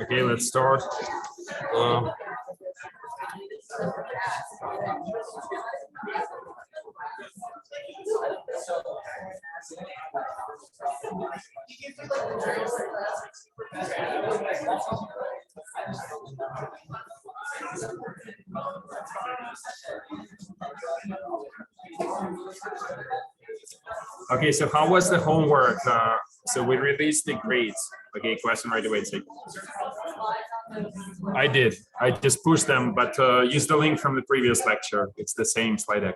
Okay, let's start. Okay, so how was the homework? So we released the grades. Okay, question right away. I did. I just pushed them, but use the link from the previous lecture. It's the same slide deck.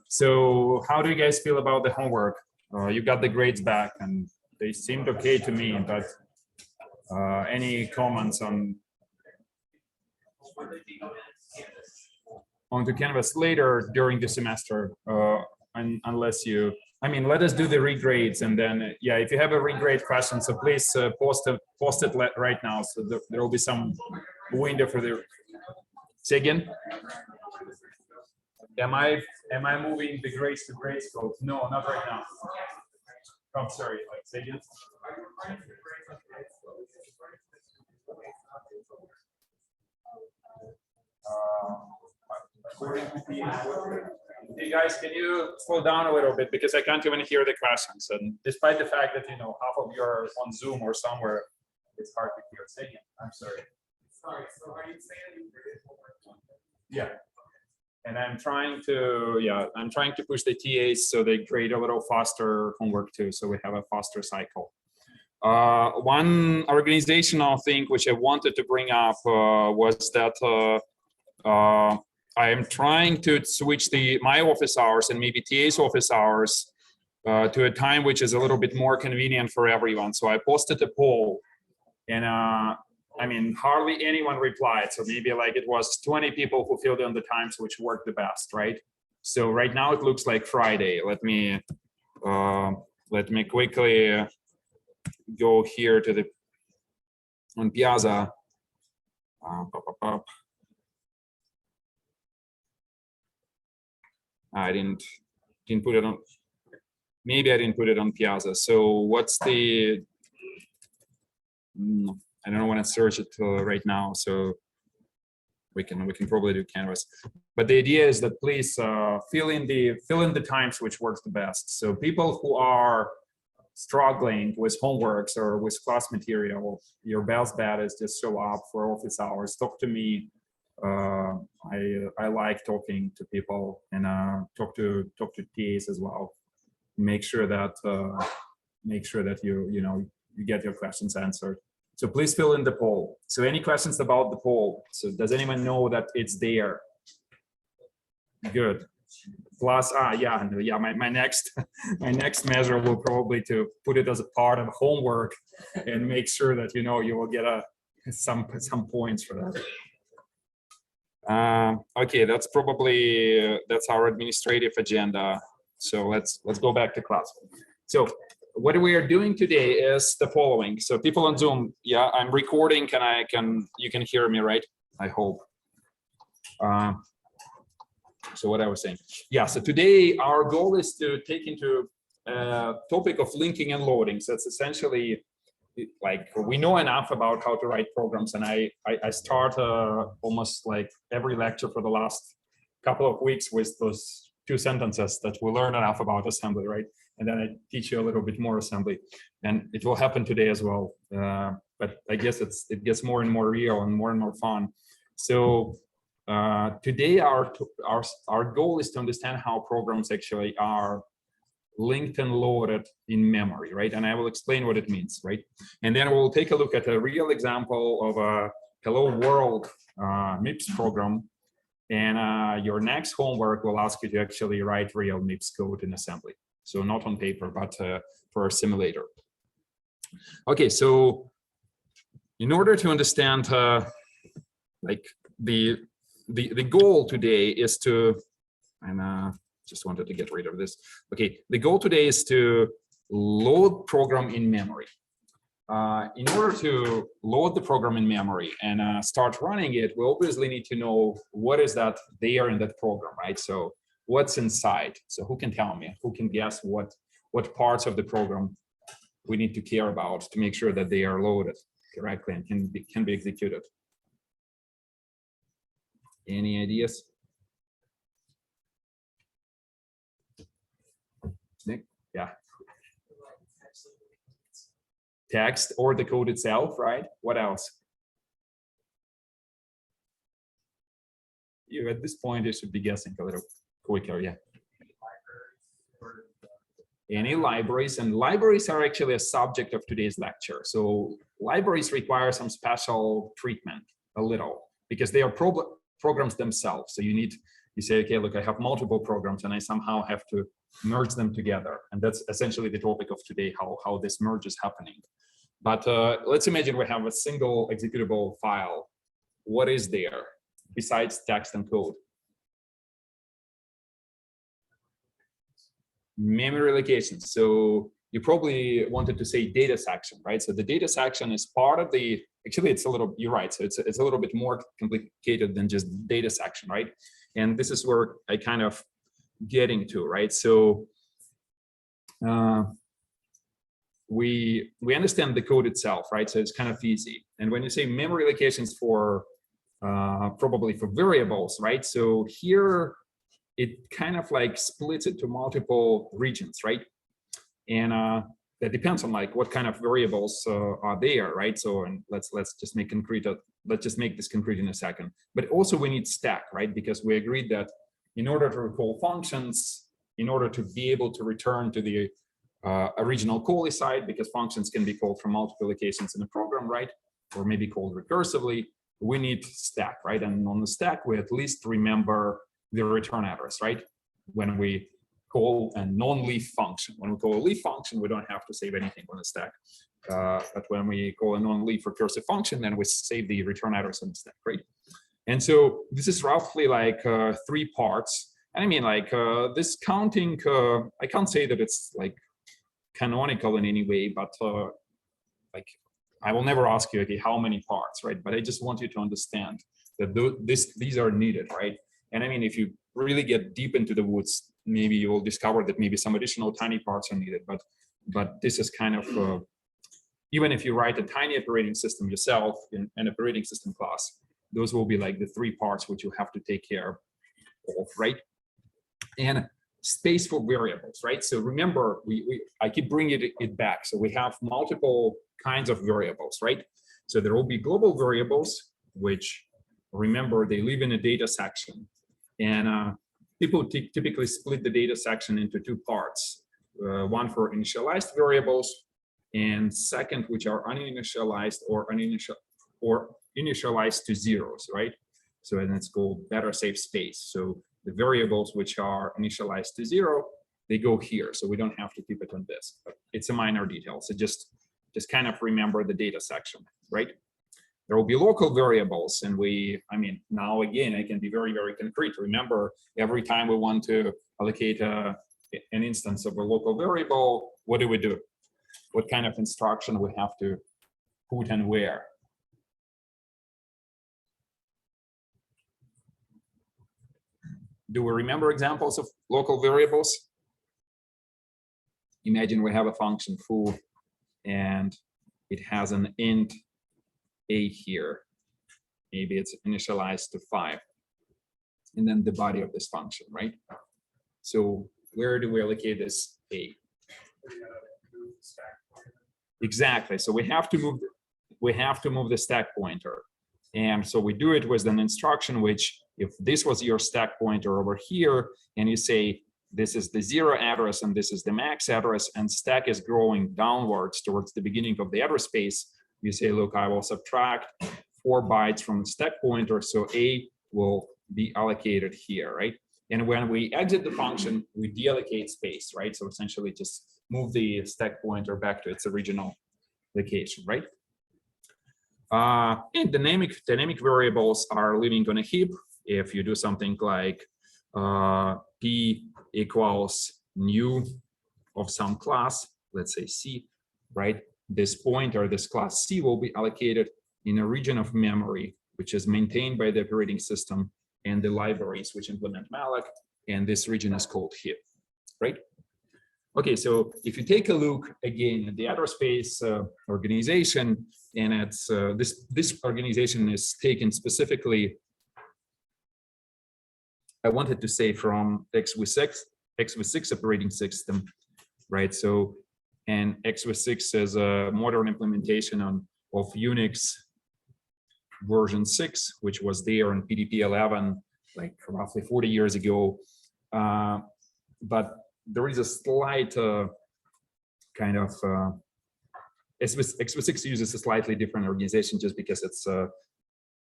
So how do you guys feel about the homework? You got the grades back and they seemed okay to me, but any comments on the Canvas later during the semester? Unless you, I mean, let us do the regrades, and then yeah, if you have a regrade question, so please post it right now. So there will be some window for the. Say again. Am I moving the grades to grade scope? No, not right now. I'm sorry. Like, say again. Hey guys, can you slow down a little bit, because I can't even hear the questions, and despite the fact that half of you are on Zoom or somewhere, it's hard to hear. Say again. I'm sorry. Sorry. So are you saying? Yeah. And I'm trying to push the TAs so they grade a little faster homework too, so we have a faster cycle. One organizational thing which I wanted to bring up was that I am trying to switch my office hours and maybe TA's office hours to a time which is a little bit more convenient for everyone. So I posted a poll, and I mean, hardly anyone replied. So maybe like it was 20 people who filled in the times which work the best, right? So right now it looks like Friday. Let me quickly go here to on Piazza. I didn't put it on. Maybe I didn't put it on Piazza. So what's the? I don't want to search it right now. So we can probably do Canvas. But the idea is that please fill in the times which works the best. So people who are struggling with homeworks or with class material, your best bet is just show up for office hours. Talk to me. I like talking to people, and talk to TAs as well. Make sure that you get your questions answered. So please fill in the poll. So any questions about the poll? So does anyone know that it's there? Good. Plus, my next measure will probably to put it as a part of homework and make sure that you will get some points for that. Okay, that's our administrative agenda. So let's go back to class. So what we are doing today is the following. So people on Zoom, yeah, I'm recording. You can hear me, right? I hope. So what I was saying, yeah. So today our goal is to take into topic of linking and loading. So it's essentially like we know enough about how to write programs, and I start almost like every lecture for the last couple of weeks with those 2 sentences that we learn enough about assembly, right? And then I teach you a little bit more assembly, and it will happen today as well. But I guess it gets more and more real and more fun. So today our goal is to understand how programs actually are linked and loaded in memory, right? And I will explain what it means, right? And then we'll take a look at a real example of a Hello World MIPS program. And your next homework will ask you to actually write real MIPS code in assembly. So not on paper, but for a simulator. Okay, so in order to understand like the goal today is to, and just wanted to get rid of this. Okay, the goal today is to load program in memory. in order to load the program in memory and start running it, we obviously need to know what is that there in that program, right? So what's inside? So who can tell me? Who can guess what parts of the program we need to care about to make sure that they are loaded correctly and can be executed? Any ideas? Nick? Yeah. Text or the code itself, right? What else? You at this point, you should be guessing a little quicker, yeah. Any libraries, and libraries are actually a subject of today's lecture. So libraries require some special treatment a little because they are programs themselves. So you say, okay, look, I have multiple programs and I somehow have to merge them together. And that's essentially the topic of today, how this merge is happening. But let's imagine we have a single executable file. What is there besides text and code? Memory locations. So you probably wanted to say data section, right? So the data section is part of the, actually it's a little, you're right. So it's a little bit more complicated than just data section, right? And this is where I kind of getting to, right? So we understand the code itself, right? So it's kind of easy. And when you say memory locations for probably for variables, right? So here it kind of like splits it to multiple regions, right? And that depends on like what kind of variables are there, right? So and let's just make concrete. Let's just make this concrete in a second. But also we need stack, right? Because we agreed that in order to recall functions, in order to be able to return to the original call side, because functions can be called from multiple locations in a program, right? Or maybe called recursively, we need stack, right? And on the stack, we at least remember the return address, right? When we call a non-leaf function. When we call a leaf function, we don't have to save anything on the stack. But when we call a non-leaf recursive function, then we save the return address on the stack, right? And so this is roughly like 3 parts. And I mean, like this counting, I can't say that it's like canonical in any way, but like I will never ask you, okay, how many parts, right? But I just want you to understand that these are needed, right? And I mean, if you really get deep into the woods, maybe you will discover that maybe some additional tiny parts are needed. But this is kind of, even if you write a tiny operating system yourself in an operating system class, those will be like the 3 parts which you have to take care of, right? And space for variables, right? So remember, I keep bringing it back. So we have multiple kinds of variables, right? So there will be global variables, which remember they live in a data section. And people typically split the data section into 2 parts, one for initialized variables, and second, which are uninitialized or initialized to zeros, right? So and it's called better safe space. So the variables which are initialized to 0, they go here. So we don't have to keep it on this, but it's a minor detail. So just kind of remember the data section, right? There will be local variables, and I mean, now again, I can be very, very concrete. Remember, every time we want to allocate an instance of a local variable, what do we do? What kind of instruction we have to put and where? Do we remember examples of local variables? Imagine we have a function foo, and it has an int a here. Maybe it's initialized to 5. And then the body of this function, right? So where do we allocate this a? Exactly. So we have to move the stack pointer. And so we do it with an instruction which, if this was your stack pointer over here, and you say this is the 0 address and this is the max address, and stack is growing downwards towards the beginning of the address space, you say, look, I will subtract 4 bytes from the stack pointer, so A will be allocated here, right? And when we exit the function, we deallocate space, right? So essentially just move the stack pointer back to its original location, right? And dynamic variables are living on a heap. If you do something like p equals new of some class, let's say C, right? this pointer, this class C, will be allocated in a region of memory, which is maintained by the operating system and the libraries which implement malloc, and this region is called heap, right? Okay, so if you take a look again at the address space organization, and it's this organization is taken specifically, I wanted to say, from x86 operating system, right? So, and x86 is a modern implementation of Unix version 6, which was there in PDP-11, like roughly 40 years ago. But there is a slight kind of x86 uses a slightly different organization just because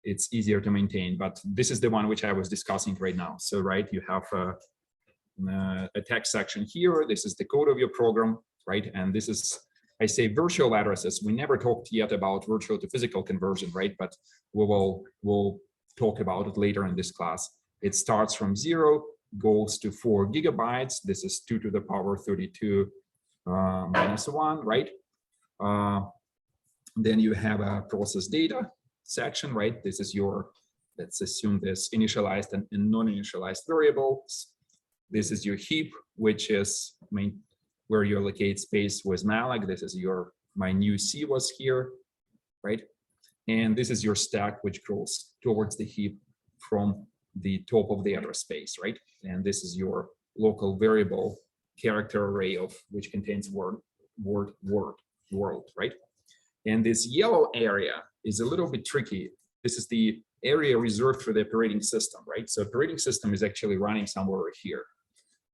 it's easier to maintain. But this is the one which I was discussing right now. So, right, you have a text section here. This is the code of your program, right? And this is, I say, virtual addresses. We never talked yet about virtual to physical conversion, right? But we'll talk about it later in this class. It starts from 0, goes to 4 gigabytes. This is 2 to the power 32 minus 1, right? Then you have a process data section, right? This is your, let's assume this initialized and non-initialized variables. This is your heap, which is where you allocate space with malloc. This is my new C was here, right? And this is your stack, which goes towards the heap from the top of the address space, right? And this is your local variable character array of which contains world, right? And this yellow area is a little bit tricky. This is the area reserved for the operating system, right? So operating system is actually running somewhere here,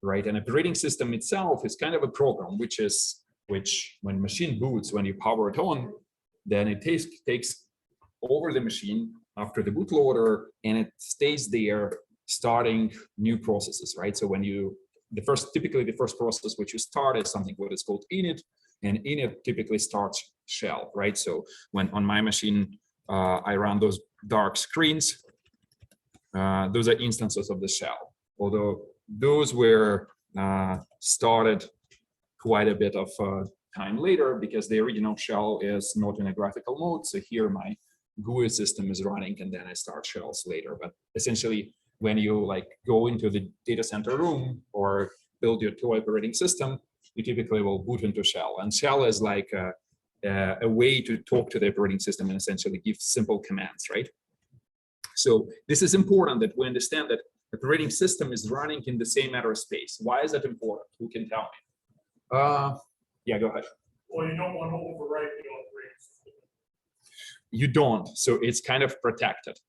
right? And operating system itself is kind of a program, which when machine boots, when you power it on, then it takes over the machine after the bootloader, and it stays there, starting new processes, right? So when typically the first process which you start is something what is called init, and init typically starts shell, right? So when on my machine I run those dark screens, those are instances of the shell, although those were started quite a bit of time later because the original shell is not in a graphical mode. So here my GUI system is running, and then I start shells later. But essentially, when you go into the data center room or build your toy operating system, you typically will boot into shell. And shell is like a way to talk to the operating system and essentially give simple commands, right? So this is important that we understand that operating system is running in the same address space. Why is that important? Who can tell me? Yeah, go ahead. Well, you don't want to overwrite the operating system. You don't, so it's kind of protected.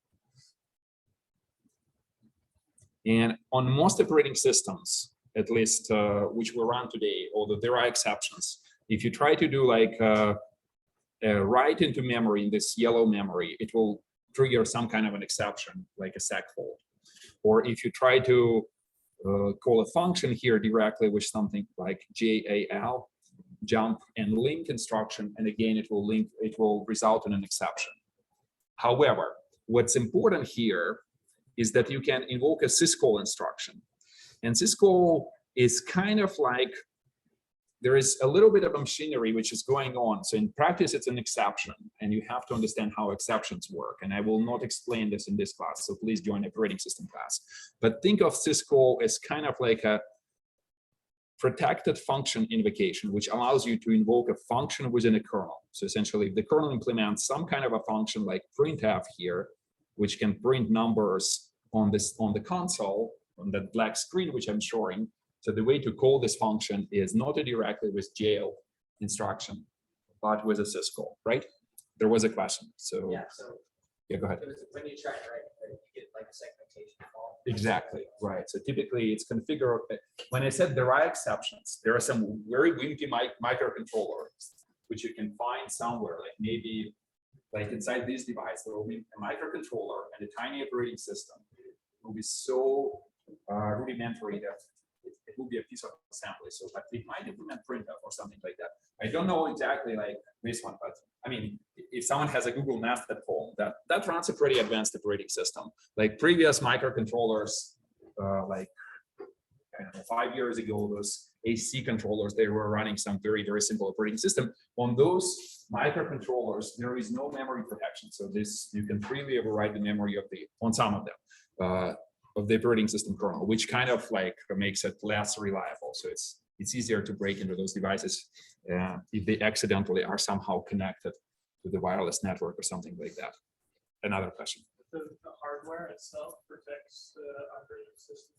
And on most operating systems, at least which we run today, although there are exceptions, if you try to do a write into memory in this yellow memory, it will trigger some kind of an exception, like a segfault. Or if you try to call a function here directly with something like JAL, jump and link instruction, and again it will result in an exception. However, what's important here is that you can invoke a syscall instruction, and syscall is kind of like there is a little bit of a machinery which is going on. So in practice it's an exception, and you have to understand how exceptions work, and I will not explain this in this class, so please join the operating system class. But think of syscall as kind of like a protected function invocation, which allows you to invoke a function within a kernel. So essentially, if the kernel implements some kind of a function like printf here, which can print numbers on the console, on that black screen which I'm showing. So the way to call this function is not directly with jail instruction, but with a syscall, right? There was a question. So yeah, go ahead. When you try to write, you get like a segmentation fault. Exactly, right. So typically it's configured. When I said there are exceptions, there are some very wimpy microcontrollers which you can find somewhere, like maybe like inside this device, there will be a microcontroller and a tiny operating system. It will be so rudimentary that it will be a piece of assembly. So but it might implement printf or something like that. I don't know exactly like this one, but I mean, if someone has a Google Nest at home, that runs a pretty advanced operating system. Like previous microcontrollers, like I don't know, 5 years ago, those AC controllers, they were running some very, very simple operating system. On those microcontrollers, there is no memory protection. So this, you can freely override the memory of on some of them, of the operating system kernel, which kind of like makes it less reliable. So it's easier to break into those devices if they accidentally are somehow connected to the wireless network or something like that. Another question. The hardware itself protects the operating system.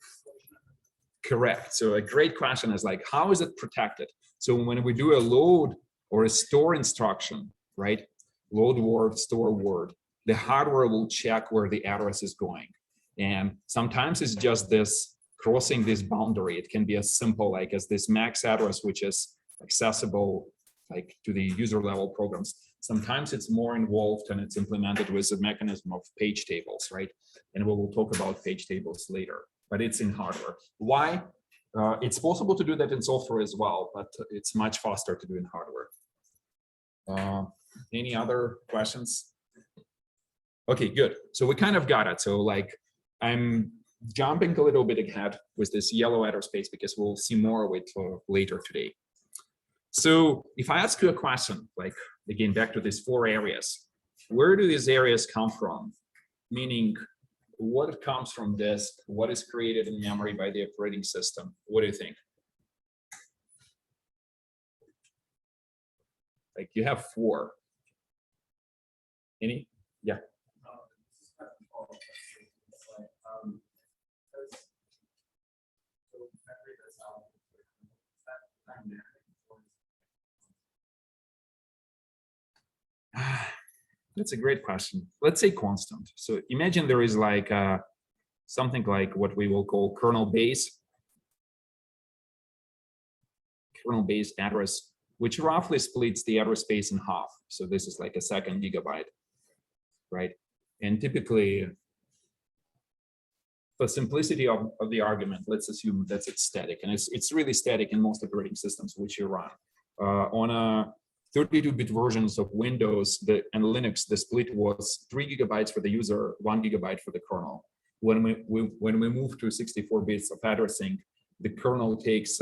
Correct. So a great question is like, how is it protected? So when we do a load or a store instruction, right? Load word, store word, the hardware will check where the address is going. And sometimes it's just this crossing this boundary. It can be as simple like as this max address, which is accessible like to the user level programs. Sometimes it's more involved and it's implemented with a mechanism of page tables, right? And we will talk about page tables later, but it's in hardware. Why? It's possible to do that in software as well, but it's much faster to do in hardware. Any other questions? Okay, good. So we kind of got it. So like I'm jumping a little bit ahead with this yellow address space because we'll see more of it later today. So if I ask you a question, like again, back to these 4 areas, where do these areas come from? Meaning what comes from disk, what is created in memory by the operating system? What do you think? Like you have 4. Any? Yeah. That's a great question. Let's say constant. So imagine there is like something like what we will call kernel base address, which roughly splits the address space in half. So this is like a 2nd gigabyte, right? And typically, for simplicity of the argument, let's assume that it's static, and it's really static in most operating systems which you run. On a 32-bit versions of Windows and Linux, the split was 3 gigabytes for the user, 1 gigabyte for the kernel. When we move to 64 bits of addressing, the kernel takes,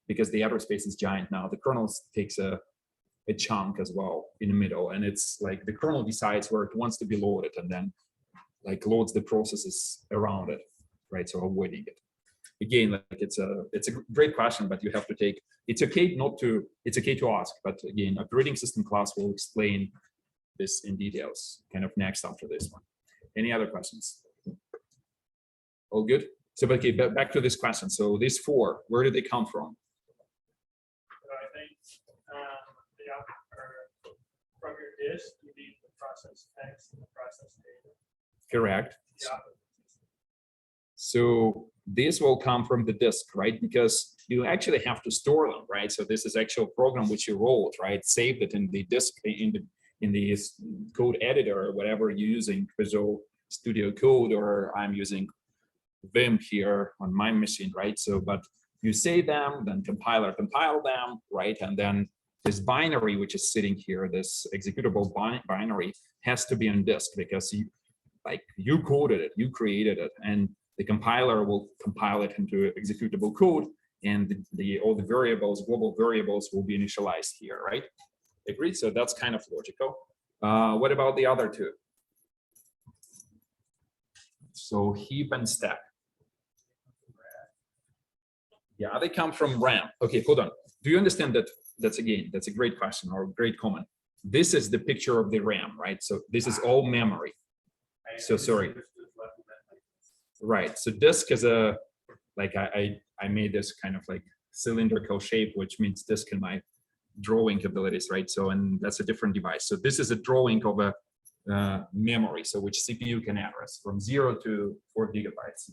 because the address space is giant now, the kernel takes a chunk as well in the middle, and it's like the kernel decides where it wants to be loaded and then like loads the processes around it, right? So avoiding it. Again, like it's a great question, but you have to take, it's okay to ask, but again, operating system class will explain this in details kind of next after this one. Any other questions? All good? So, okay, back to this question. So these 4, where did they come from? I think from your disk, you need the process text and the process data. Correct. Yeah. So this will come from the disk, right? Because you actually have to store them, right? So this is actual program which you wrote, right? Saved it in the disk, in the code editor or whatever you're using, Visual Studio Code, or I'm using Vim here on my machine, right? So, but you save them, then compiler compile them, right? And then this binary, which is sitting here, this executable binary, has to be on disk because you coded it, you created it, and the compiler will compile it into executable code, and all the variables, global variables, will be initialized here, right? Agreed? So that's kind of logical. What about the other 2? So heap and stack. Yeah, they come from RAM. Okay, hold on. Do you understand that? That's a great question or a great comment. This is the picture of the RAM, right? So this is all memory. So sorry. Right. So disk is a, like I made this kind of like cylindrical shape, which means disk in my drawing abilities, right? So, and that's a different device. So this is a drawing of a memory, so which CPU can address from 0 to 4 gigabytes.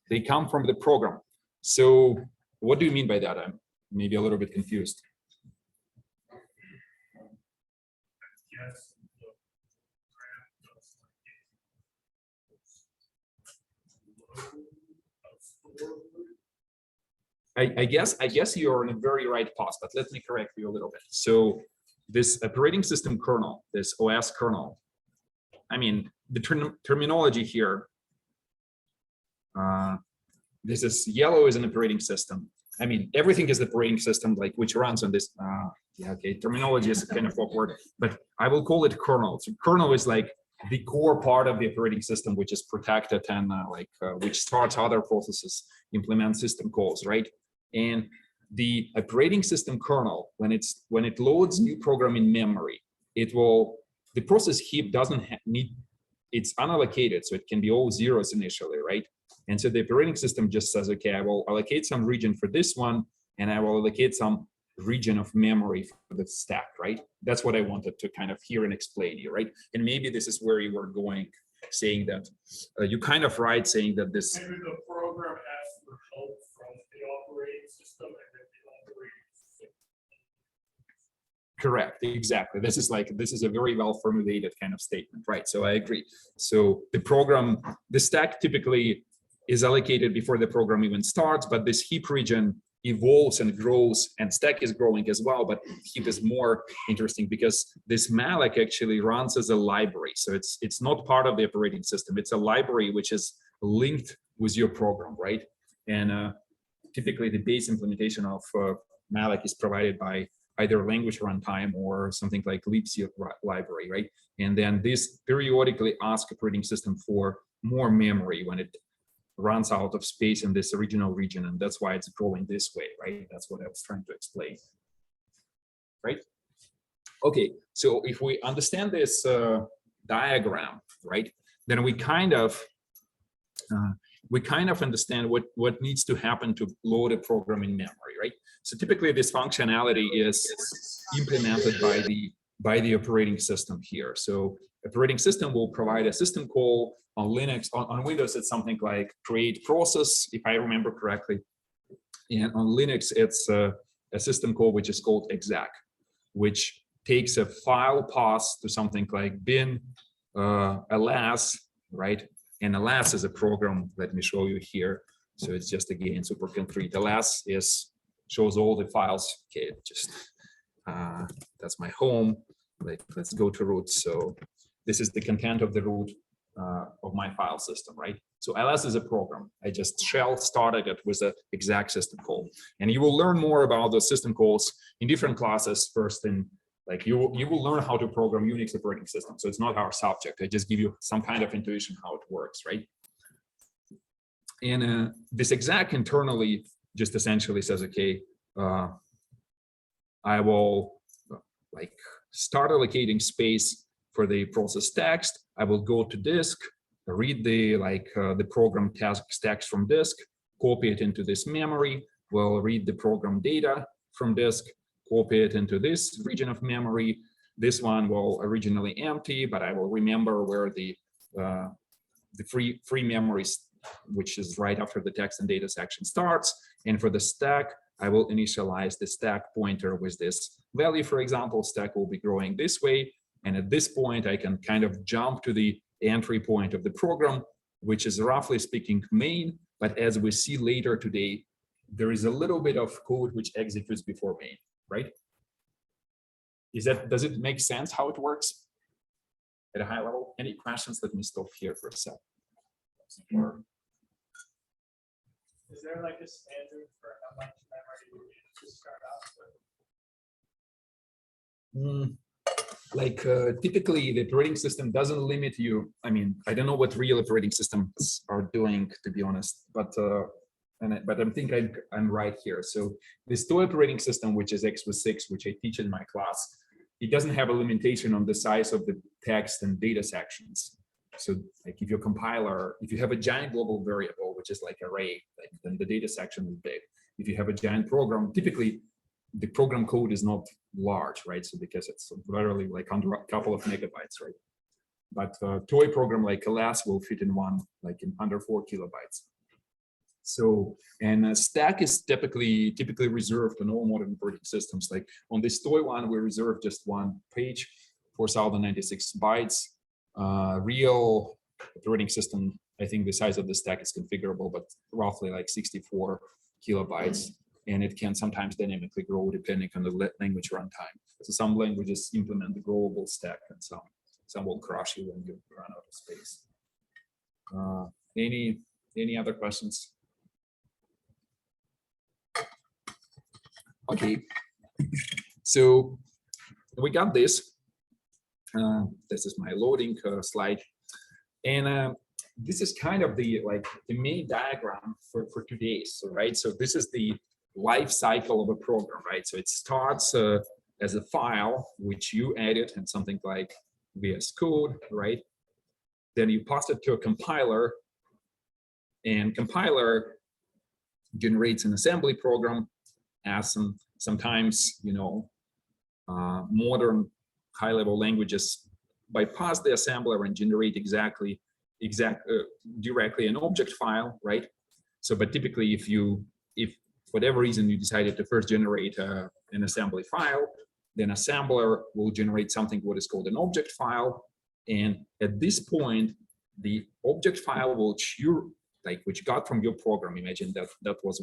They come from the program. So what do you mean by that? I'm maybe a little bit confused. Yes. I guess you're in a very right path, but let me correct you a little bit. So this operating system kernel, this OS kernel, I mean, the terminology here this is yellow is an operating system. I mean, everything is the operating system, like which runs on this. Yeah, okay, terminology is kind of awkward, but I will call it kernel. So kernel is like the core part of the operating system, which is protected and which starts other processes, implement system calls, right? And the operating system kernel, when it loads new program in memory, the process heap doesn't need, it's unallocated, so it can be all zeros initially, right? And so the operating system just says, okay, I will allocate some region for this one, and I will allocate some region of memory for the stack, right? That's what I wanted to kind of hear and explain here, right? And maybe this is where you were going, saying that you kind of right, saying that this. Maybe the program asks for help from the operating system, and then the operating system. Correct, exactly. This is a very well formulated kind of statement, right? So I agree. So the stack typically is allocated before the program even starts, but this heap region evolves and grows, and stack is growing as well, but heap is more interesting because this malloc actually runs as a library. So it's not part of the operating system. It's a library which is linked with your program, right? And typically the base implementation of malloc is provided by either language runtime or something like libc library, right? And then this periodically asks operating system for more memory when it runs out of space in this original region, and that's why it's growing this way, right? That's what I was trying to explain, right? Okay, so if we understand this diagram, right, then we kind of understand what needs to happen to load a program in memory, right? So typically this functionality is implemented by the operating system here. So operating system will provide a system call. On Linux, on Windows, it's something like create process, if I remember correctly. And on Linux, it's a system call which is called exec, which takes a file path to something like bin alas, right? And alas is a program. Let me show you here. So it's just again super concrete. Alas shows all the files. Okay, just that's my home. Let's go to root. So this is the content of the root of my file system, right? So ls is a program. I just shell started it with an exact system call, and you will learn more about those system calls in different classes. First, in like you will learn how to program Unix operating system. So it's not our subject. I just give you some kind of intuition how it works, right? And this exec internally just essentially says, okay, I will like start allocating space for the process text. I will go to disk, read the program text from disk, copy it into this memory. We'll read the program data from disk, copy it into this region of memory. This one will originally empty, but I will remember where the free memories, which is right after the text and data section starts. And for the stack, I will initialize the stack pointer with this value. For example, stack will be growing this way. And at this point, I can kind of jump to the entry point of the program, which is roughly speaking main. But as we see later today, there is a little bit of code which executes before main, right? Does it make sense how it works at a high level? Any questions? Let me stop here for a sec. Or, is there like a standard for how much memory you need to start out with? Typically the operating system doesn't limit you. I mean, I don't know what real operating systems are doing, to be honest, but I think I'm right here. So this toy operating system, which is x86, which I teach in my class, it doesn't have a limitation on the size of the text and data sections. So like if your compiler, if you have a giant global variable, which is like array, then the data section is big. If you have a giant program, typically the program code is not large, right? So because it's literally like under a couple of megabytes, right? But a toy program like alas will fit in one, like in under 4 kilobytes. So, and a stack is typically reserved on all modern operating systems. Like on this toy one, we reserve just one page, 4096 bytes. Real operating system, I think the size of the stack is configurable, but roughly like 64 kilobytes. And it can sometimes dynamically grow depending on the language runtime. So some languages implement the growable stack, and some will crush you when you run out of space. Any other questions? Okay, so we got this. This is my loading slide, and this is kind of the main diagram for today. So right, so this is the life cycle of a program, right? So it starts as a file which you edit and something like VS Code, right? Then you pass it to a compiler, and compiler generates an assembly program. As sometimes, you know, modern high-level languages bypass the assembler and generate directly an object file, right? So, but typically, if for whatever reason you decided to first generate an assembly file, then assembler will generate something what is called an object file, and at this point, the object file which got from your program. Imagine that was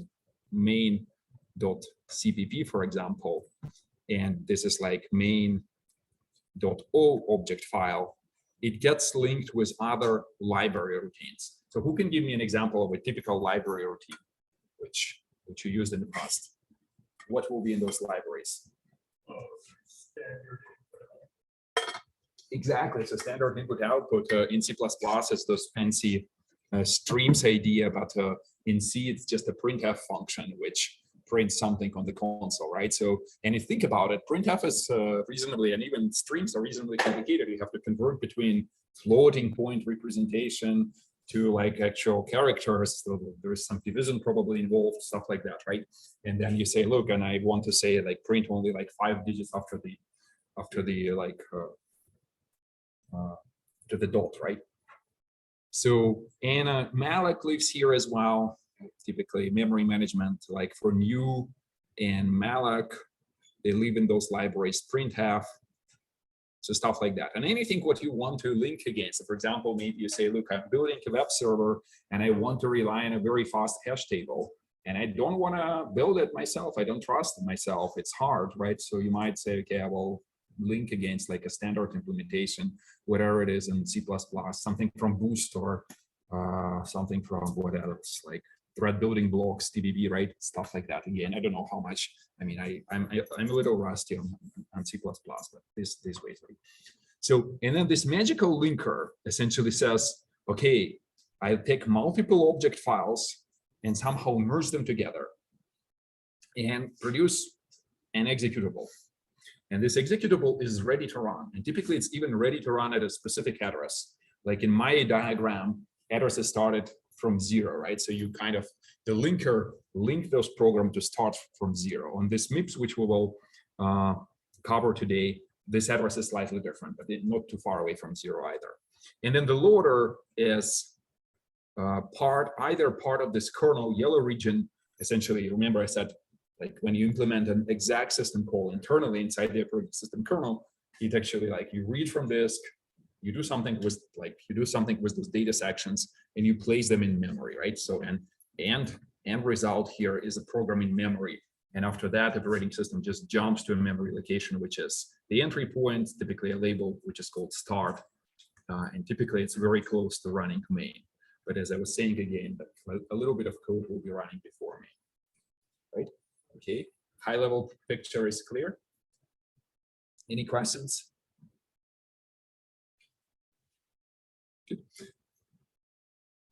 main.cpp, for example, and this is like main.o object file. It gets linked with other library routines. So who can give me an example of a typical library routine which you used in the past? What will be in those libraries? Exactly. So standard input output in C++ is those fancy streams idea, but in C it's just a printf function which prints something on the console, right? So, and if you think about it, printf is reasonably, and even streams are reasonably complicated. You have to convert between floating point representation to like actual characters. So there's some division probably involved, stuff like that, right? And then you say, look, and I want to say like print only like 5 digits after the to the dot, right? So, and malloc lives here as well. Typically memory management, like for new and malloc, they live in those libraries, printf, so stuff like that. And anything what you want to link against. So for example, maybe you say, look, I'm building a web server and I want to rely on a very fast hash table, and I don't want to build it myself. I don't trust it myself. It's hard, right? So you might say, okay, I will link against like a standard implementation, whatever it is in C++, something from Boost or something from what else, like thread building blocks, TBB, right? Stuff like that. Again, I don't know how much. I mean, I'm a little rusty on C++, but this way. Right? So, and then this magical linker essentially says, okay, I'll take multiple object files and somehow merge them together and produce an executable. And this executable is ready to run. And typically it's even ready to run at a specific address. Like in my diagram, addresses started from 0, right? So you kind of, the linker link those programs to start from 0. On this MIPS, which we will cover today, this address is slightly different, but not too far away from 0 either. And then the loader is either part of this kernel yellow region. Essentially, remember I said, like when you implement an exact system call internally inside the operating system kernel, it actually like you read from disk, you do something with those data sections, and you place them in memory, right? So and end result here is a program in memory, and after that, the operating system just jumps to a memory location, which is the entry point, typically a label which is called start, and typically it's very close to running main. But as I was saying again, a little bit of code will be running before main, right? Okay, high level picture is clear. Any questions? Good.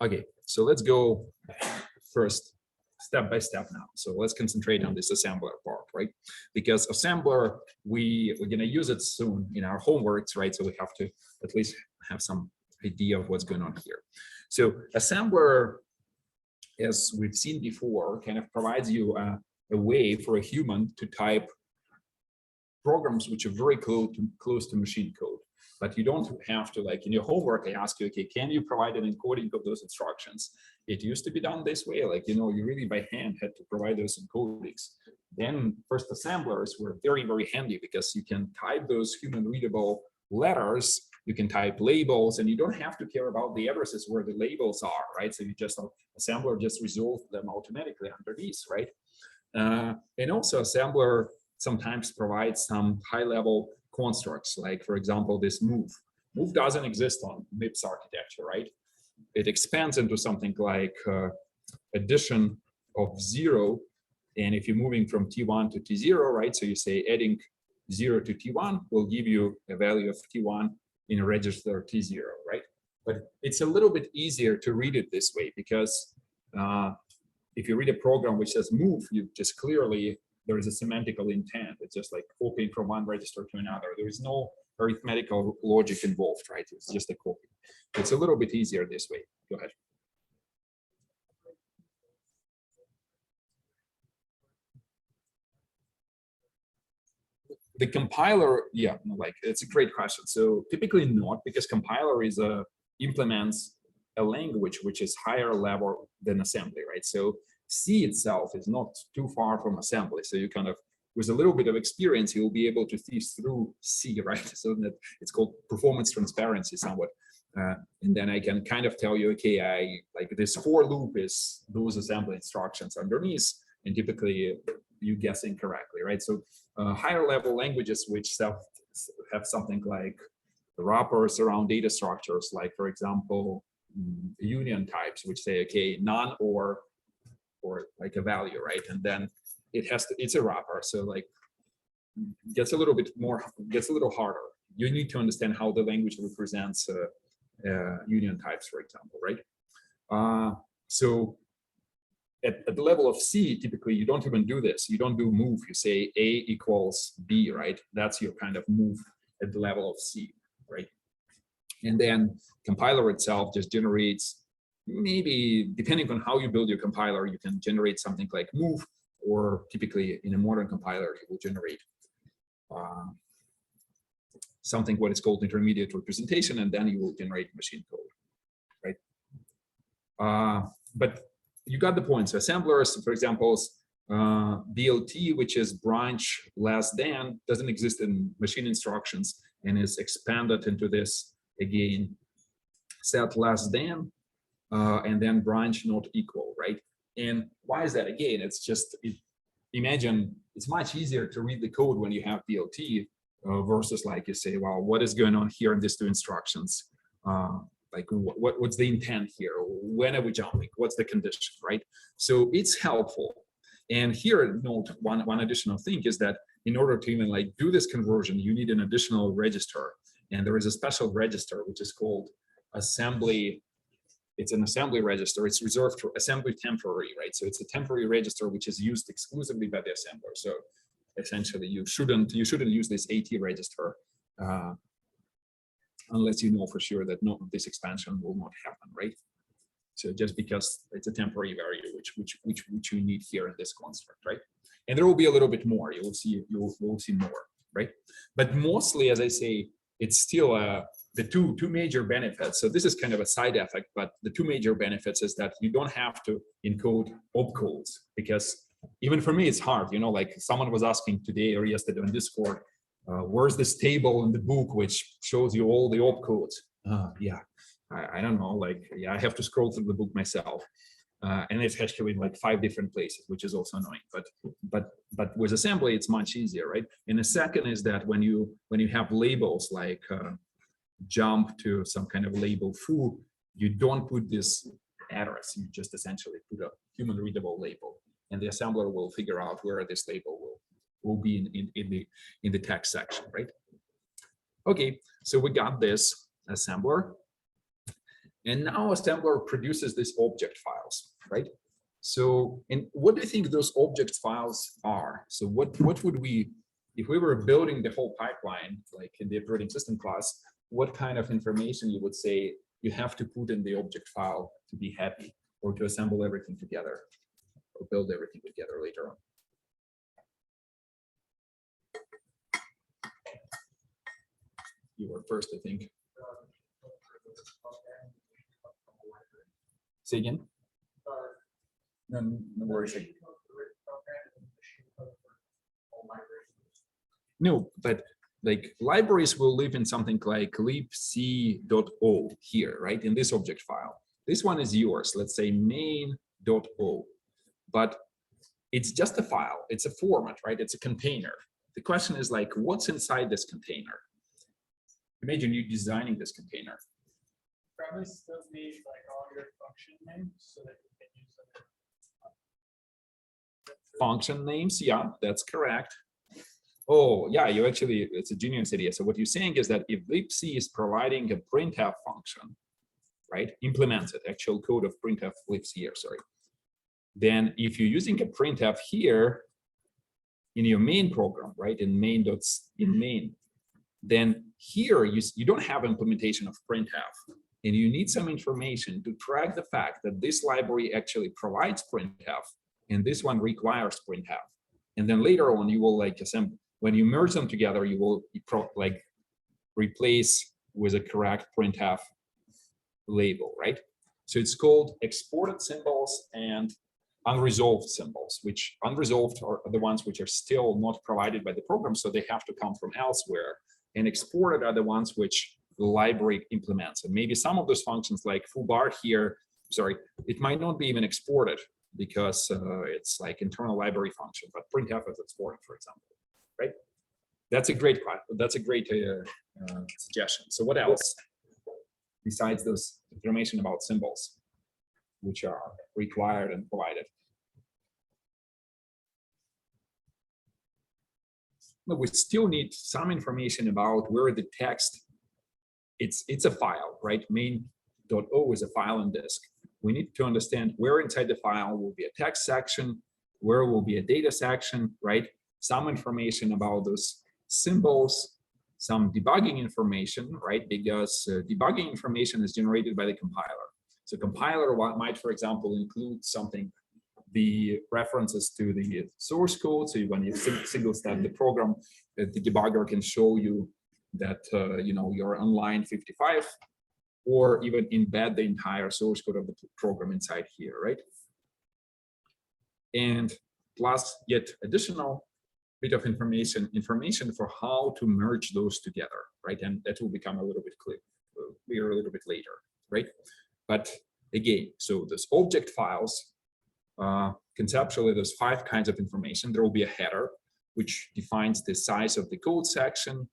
Okay, so let's go first step by step now. So let's concentrate on this assembler part, right? Because assembler, we're going to use it soon in our homeworks, right? So we have to at least have some idea of what's going on here. So assembler, as we've seen before, kind of provides you a way for a human to type programs which are very close to machine code. But you don't have to, like in your homework, I ask you, okay, can you provide an encoding of those instructions? It used to be done this way, like, you know, you really by hand had to provide those encodings. Then first assemblers were very, very handy because you can type those human readable letters, you can type labels, and you don't have to care about the addresses where the labels are, right? So you just, assembler just resolve them automatically under these, right? And also assembler sometimes provides some high-level constructs, like for example, this move. Move doesn't exist on MIPS architecture, right? it expands into something like addition of 0. And if you're moving from T1 to T0, right? So you say adding 0 to T1 will give you a value of T1 in a register T0, right? But it's a little bit easier to read it this way because if you read a program which says move, you just clearly, there is a semantical intent. It's just like copying from one register to another. There is no arithmetical logic involved, right? It's just a copy. It's a little bit easier this way. Go ahead. The compiler, yeah, like it's a great question. So typically not, because compiler is implements a language which is higher level than assembly, right? So C itself is not too far from assembly. So you kind of, with a little bit of experience, you'll be able to see through C, right? So that it's called performance transparency somewhat. And then I can kind of tell you, okay, I like this for loop is those assembly instructions underneath, and typically you guess incorrectly, right? So higher level languages which have something like wrappers around data structures, like for example, union types, which say, okay, none or like a value, right? And then it has to, it's a wrapper. So like gets a little bit more, gets a little harder. You need to understand how the language represents union types, for example, right? So at the level of C, typically you don't even do this. You don't do move. You say A equals B, right? That's your kind of move at the level of C, right? And then compiler itself just generates, maybe depending on how you build your compiler, you can generate something like move, or typically in a modern compiler, it will generate something what is called intermediate representation, and then you will generate machine code, right? But you got the point. So assemblers, for example, BLT, which is branch less than, doesn't exist in machine instructions and is expanded into this again, set less than, and then branch not equal, right? And why is that? Again, it's just, imagine it's much easier to read the code when you have BLT versus like you say, well, what is going on here in these two instructions? Like what's the intent here? When are we jumping? What's the condition, right? So it's helpful. And here, note one additional thing is that in order to even like do this conversion, you need an additional register. And there is a special register which is called assembly. It's an assembly register. It's reserved for assembly temporary, right? So it's a temporary register which is used exclusively by the assembler. So essentially, you shouldn't use this AT register unless you know for sure that this expansion will not happen, right? So just because it's a temporary value which you need here in this construct, right? And there will be a little bit more. You will see more, right? But mostly, as I say, it's still the two major benefits. So this is kind of a side effect, but the two major benefits is that you don't have to encode opcodes, because even for me it's hard. You know, like someone was asking today or yesterday on Discord, where's this table in the book which shows you all the opcodes? Yeah, I don't know. Like, yeah, I have to scroll through the book myself, and it's actually in like 5 different places, which is also annoying. But with assembly, it's much easier, right? And the second is that when you have labels like jump to some kind of label foo, you don't put this address. You just essentially put a human readable label, and the assembler will figure out where this label will be in the text section, right? Okay, so we got this assembler, and now assembler produces these object files, right? So, and what do you think those object files are? So what would we, if we were building the whole pipeline, like in the operating system class, what kind of information you would say you have to put in the object file to be happy, or to assemble everything together, or build everything together later on? You were first, I think. Say again? No worries. No, but like libraries will live in something like libc.o here, right? In this object file. This one is yours, let's say main.o, but it's just a file. It's a format, right? It's a container. The question is like, what's inside this container? Imagine you designing this container. probably still need like all your function names so that you can use them. Function names, yeah, that's correct. Oh, yeah, you actually, it's a genius idea. So what you're saying is that if libc is providing a printf function, right, implemented actual code of printf libc here, sorry, then if you're using a printf here in your main program, right, in main, then here you don't have implementation of printf, and you need some information to track the fact that this library actually provides printf and this one requires printf. And then later on you will like assemble, when you merge them together, you will like replace with a correct printf label, right? So it's called exported symbols and unresolved symbols, which unresolved are the ones which are still not provided by the program, so they have to come from elsewhere. And exported are the ones which the library implements. And maybe some of those functions like foobar here, sorry, it might not be even exported because it's like internal library function, but printf is exported, for example, right? That's a great suggestion. So what else besides those information about symbols, which are required and provided? We still need some information about where the text, it's a file, right? Main.o is a file on disk. We need to understand where inside the file will be a text section, where will be a data section, right? Some information about those symbols, some debugging information, right? Because debugging information is generated by the compiler. So compiler might, for example, include something, the references to the source code. So when you single step the program, the debugger can show you that you know, you're on line 55, or even embed the entire source code of the program inside here, right? And plus, yet additional bit of information for how to merge those together, right? And that will become a little bit clear a little bit later, right? But again, so those object files, conceptually, there's 5 kinds of information. There will be a header, which defines the size of the code section,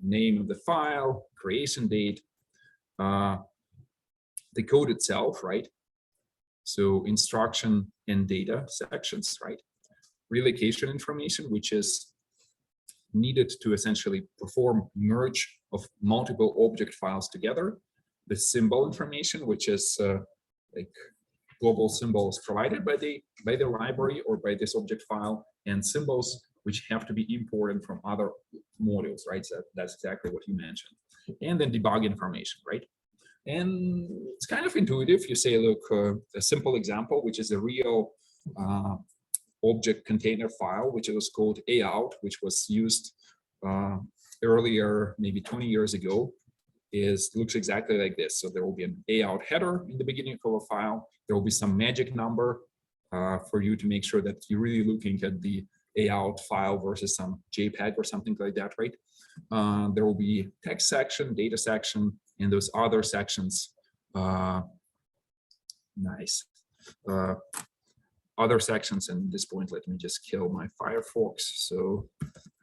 name of the file, creation date, the code itself, right? So instruction and data sections, right? Relocation information, which is needed to essentially perform merge of multiple object files together. The symbol information, which is like global symbols provided by the library or by this object file, and symbols which have to be imported from other modules, right? So that's exactly what you mentioned. And then debug information, right? And it's kind of intuitive. You say, look, a simple example, which is a real object container file, which was called AOut, which was used earlier, maybe 20 years ago, looks exactly like this. So there will be an AOut header in the beginning of a file. There will be some magic number for you to make sure that you're really looking at the AOut file versus some JPEG or something like that, right? There will be text section, data section, and those other sections. Nice. Other sections, and at this point, let me just kill my Firefox so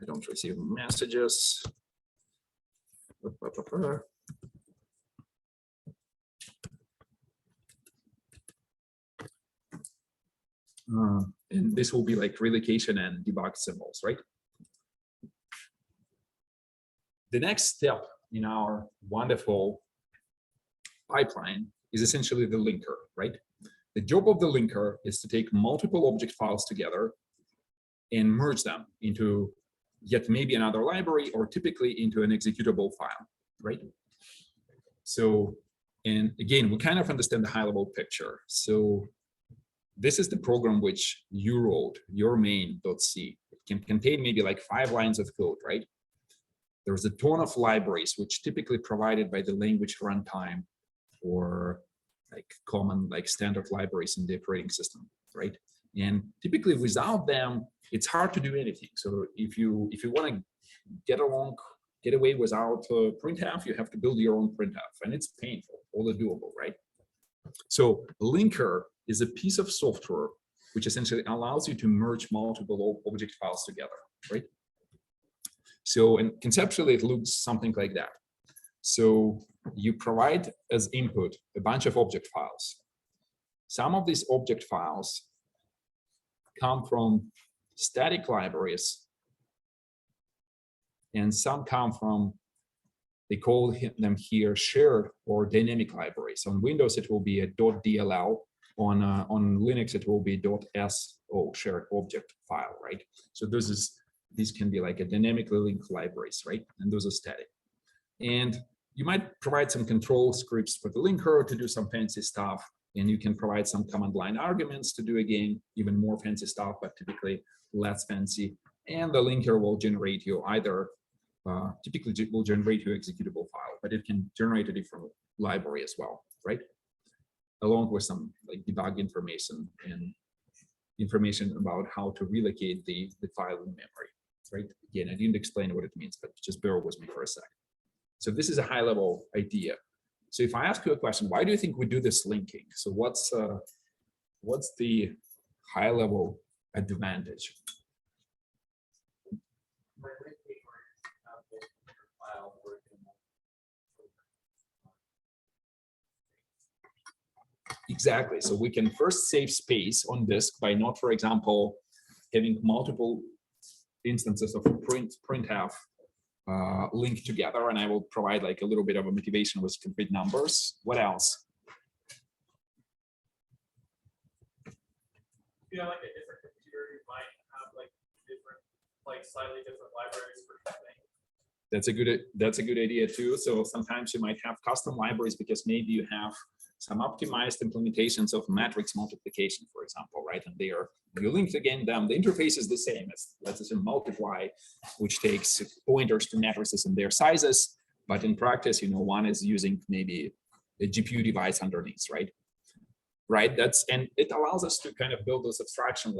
I don't receive messages. And this will be like relocation and debug symbols, right? The next step in our wonderful pipeline is essentially the linker, right? The job of the linker is to take multiple object files together and merge them into yet maybe another library, or typically into an executable file, right? So, and again, we kind of understand the high-level picture. So this is the program which you wrote, your main.c. It can contain maybe like 5 lines of code, right? There's a ton of libraries which typically provided by the language runtime or like common, like standard libraries in the operating system, right? And typically without them, it's hard to do anything. So if you want to get away without printf, you have to build your own printf, and it's painful, although doable, right? So linker is a piece of software which essentially allows you to merge multiple object files together, right? So, and conceptually, it looks something like that. So you provide as input a bunch of object files. Some of these object files come from static libraries, and some come from, they call them here shared or dynamic libraries. On Windows, it will be a .dll. On Linux, it will be .so, shared object file, right? So these can be like a dynamically linked libraries, right? And those are static. And you might provide some control scripts for the linker to do some fancy stuff. And you can provide some command line arguments to do, again, even more fancy stuff, but typically less fancy. And the linker will generate you either, typically will generate your executable file, but it can generate a different library as well, right? Along with some like debug information and information about how to relocate the file in memory, right? Again, I didn't explain what it means, but just bear with me for a second. So this is a high level idea. So if I ask you a question, why do you think we do this linking? So what's the high level advantage? Exactly. So we can first save space on disk by not, for example, having multiple instances of printf linked together. And I will provide like a little bit of a motivation with complete numbers. What else? Yeah, like a different computer, you might have like different, like slightly different libraries for something. That's a good idea too. So sometimes you might have custom libraries because maybe you have some optimized implementations of matrix multiplication, for example, right? And they are, you link again them, the interface is the same as, let's say, multiply, which takes pointers to matrices and their sizes. But in practice, you know, one is using maybe a GPU device underneath, right? Right, and it allows us to kind of build those abstraction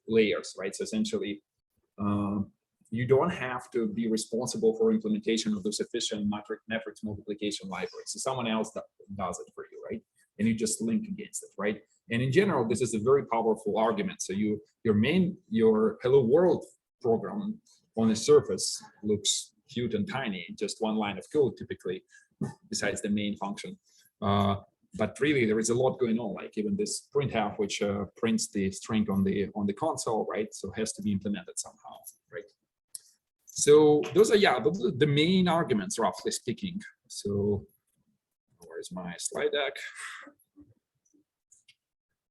layers, right? So essentially, you don't have to be responsible for implementation of those efficient matrix multiplication libraries. So someone else does it for you, right? And you just link against it, right? And in general, this is a very powerful argument. So your hello world program on the surface looks cute and tiny, just one line of code typically, besides the main function. But really, there is a lot going on. Like even this printf, which prints the string on the console, right? So it has to be implemented somehow, right? So those are the main arguments, roughly speaking. So where's my slide deck?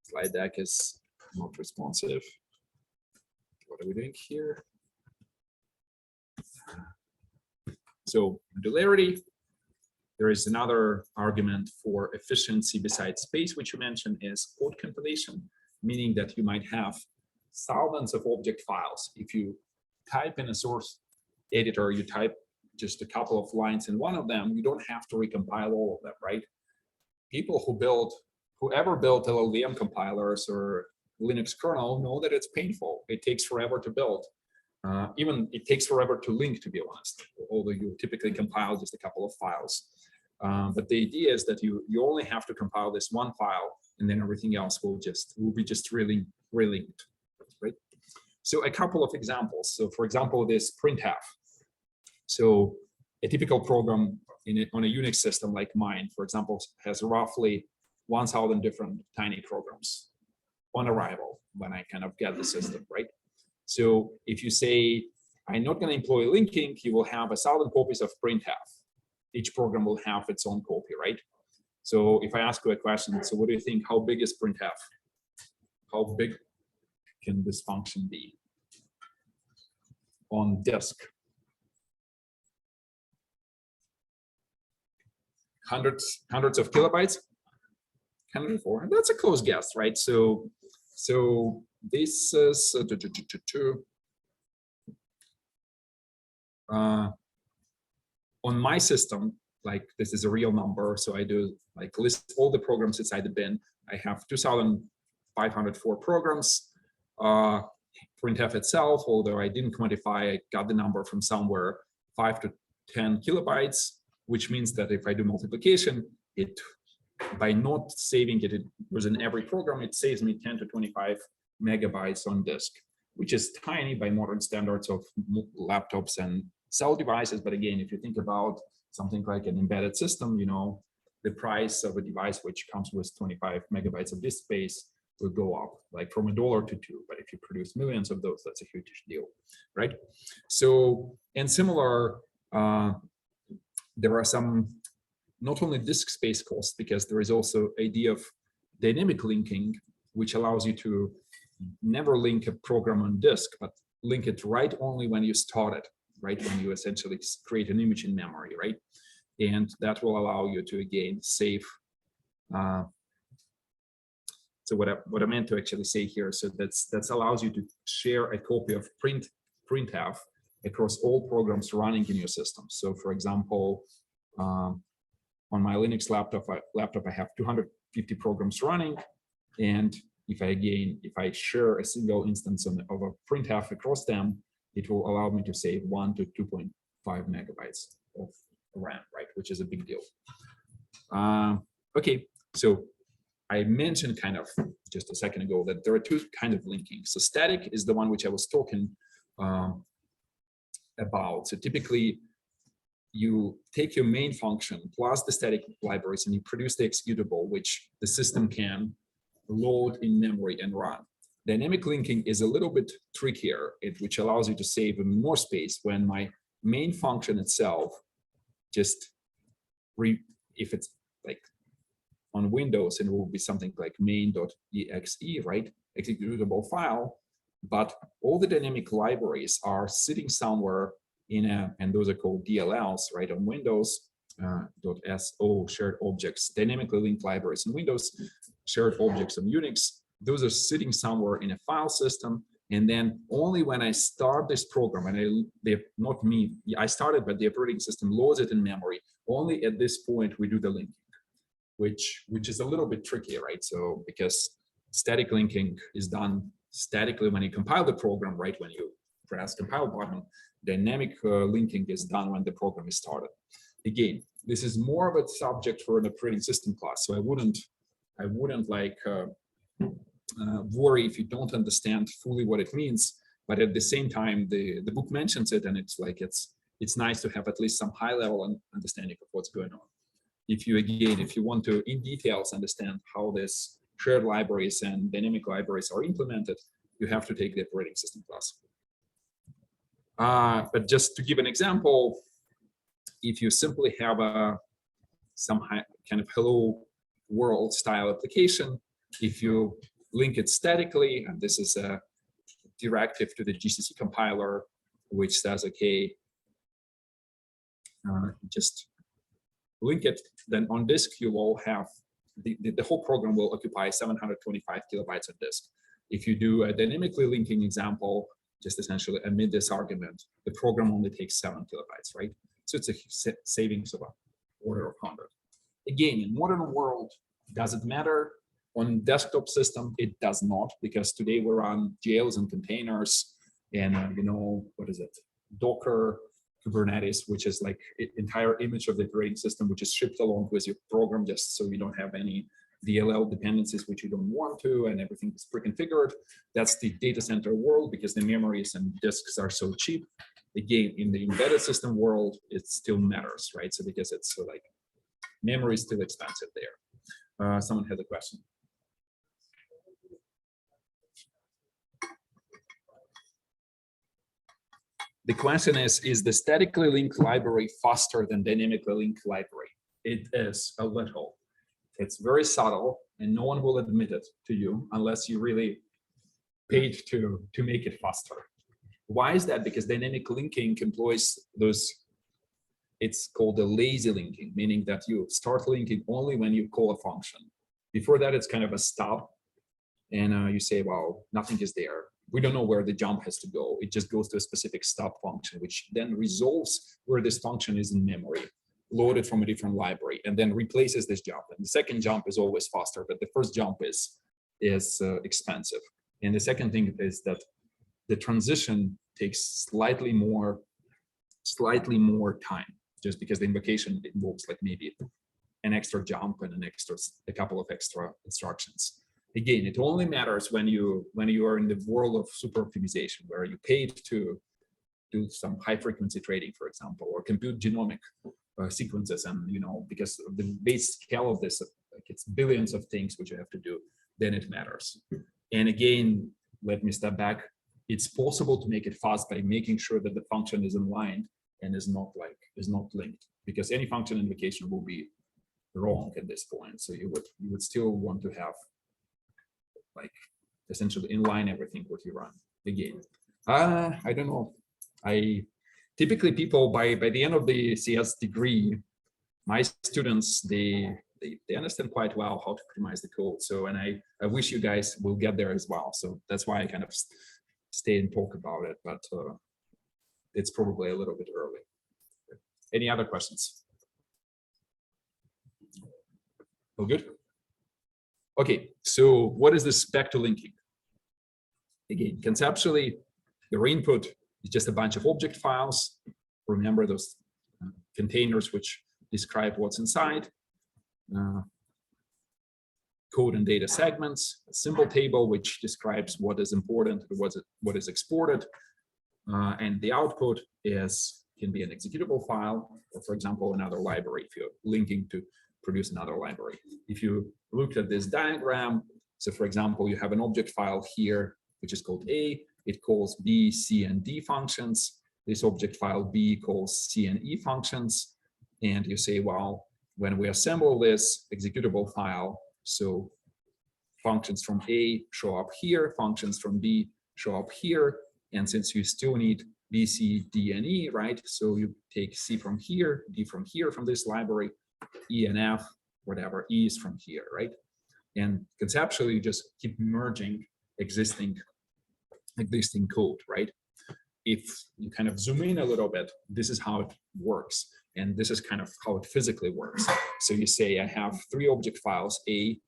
Slide deck is not responsive. What are we doing here? So modularity. There is another argument for efficiency besides space, which you mentioned, is code compilation, meaning that you might have thousands of object files. If you type in a source editor, you type just a couple of lines in one of them, you don't have to recompile all of them, right? People whoever built LLVM compilers or Linux kernel know that it's painful. It takes forever to build. Even it takes forever to link, to be honest, although you typically compile just a couple of files. But the idea is that you only have to compile this one file, and then everything else will be just really linked, right? So a couple of examples. So for example, this printf. So a typical program on a Unix system like mine, for example, has roughly 1,000 different tiny programs on arrival when I kind of get the system, right? So if you say, I'm not going to employ linking, you will have 1,000 copies of printf. Each program will have its own copy, right? So if I ask you a question, so what do you think, how big is printf? How big can this function be on disk? Hundreds of kilobytes? 104, that's a close guess, right? So this is on my system, like this is a real number. So I do like list all the programs inside the bin. I have 2,504 programs. Printf itself, although I didn't quantify, I got the number from somewhere, 5 to 10 kilobytes, which means that if I do multiplication, by not saving it within every program, it saves me 10 to 25 megabytes on disk, which is tiny by modern standards of laptops and cell devices. But again, if you think about something like an embedded system, you know, the price of a device which comes with 25 megabytes of disk space will go up like from $1 to $2. But if you produce millions of those, that's a huge deal, right? So, and similar, there are some not only disk space costs, because there is also idea of dynamic linking, which allows you to never link a program on disk, but link it right only when you start it, right? When you essentially create an image in memory, right? And that will allow you to again save. So what I meant to actually say here, so that allows you to share a copy of printf across all programs running in your system. So for example, on my Linux laptop, I have 250 programs running, and if I share a single instance of a printf across them, it will allow me to save 1 to 2.5 megabytes of RAM, right? Which is a big deal. Okay, so I mentioned kind of just a second ago that there are two kinds of linking. So static is the one which I was talking about. So typically, you take your main function plus the static libraries and you produce the executable, which the system can load in memory and run. Dynamic linking is a little bit trickier, which allows you to save more space when my main function itself just if it's like on Windows, and it will be something like main.exe, right? Executable file, but all the dynamic libraries are sitting somewhere and those are called DLLs, right? On Windows, .so shared objects, dynamically linked libraries in Windows, shared objects on Unix. Those are sitting somewhere in a file system. And then only when I start this program, and not me, I started, but the operating system loads it in memory. Only at this point we do the linking, which is a little bit tricky, right? So because static linking is done statically when you compile the program, right? When you press compile button, dynamic linking is done when the program is started. Again, this is more of a subject for an operating system class, so I wouldn't like worry if you don't understand fully what it means. But at the same time, the book mentions it, and it's like it's nice to have at least some high-level understanding of what's going on. If you want to in details understand how this shared libraries and dynamic libraries are implemented, you have to take the operating system class. But just to give an example, if you simply have some kind of hello world style application, if you link it statically, and this is a directive to the GCC compiler, which says, okay, just link it, then on disk you will have the whole program will occupy 725 kilobytes of disk. If you do a dynamically linking example, just essentially emit this argument, the program only takes 7 kilobytes, right? So it's a savings of an order of 100. Again, in modern world, does it matter? On desktop system, it does not, because today we run jails and containers and what is it? Docker, Kubernetes, which is like an entire image of the operating system, which is shipped along with your program, just so you don't have any DLL dependencies which you don't want to, and everything is pre-configured. That's the data center world, because the memories and disks are so cheap. Again, in the embedded system world, it still matters, right? So because it's like memory is still expensive there. Someone had a question. The question is the statically linked library faster than dynamically linked library? It is a little. It's very subtle, and no one will admit it to you unless you really paid to make it faster. Why is that? Because dynamic linking employs those, it's called a lazy linking, meaning that you start linking only when you call a function. Before that, it's kind of a stop, and you say, well, nothing is there. We don't know where the jump has to go. It just goes to a specific stop function, which then resolves where this function is in memory, loaded from a different library, and then replaces this jump. And the second jump is always faster, but the first jump is expensive. And the second thing is that the transition takes slightly more time, just because the invocation involves like maybe an extra jump and a couple of extra instructions. Again, it only matters when you are in the world of super optimization, where you paid to do some high frequency trading, for example, or compute genomic sequences, and because of the base scale of this, like it's billions of things which you have to do, then it matters. And again, let me step back. It's possible to make it fast by making sure that the function is inlined and is not linked, because any function invocation will be wrong at this point. So you would still want to have like essentially inline everything what you run again. I don't know. Typically people by the end of the CS degree, my students, they understand quite well how to optimize the code. So, and I wish you guys will get there as well. So that's why I kind of stay and talk about it, but it's probably a little bit early. Any other questions? All good? Okay, so what is the Specter linking? Again, conceptually, your input is just a bunch of object files. Remember those containers which describe what's inside. Code and data segments, a symbol table which describes what is important, what is exported, and the output can be an executable file, or for example, another library if you're linking to produce another library. If you look at this diagram, so for example, you have an object file here, which is called A, it calls B, C, and D functions. This object file B calls C and E functions. And you say, well, when we assemble this executable file, so functions from A show up here, functions from B show up here. And since you still need B, C, D, and E, right? So you take C from here, D from here from this library, E and F, whatever, E is from here, right? And conceptually, you just keep merging existing code, right? If you kind of zoom in a little bit, this is how it works. And this is kind of how it physically works. So you say, I have 3 object files, A,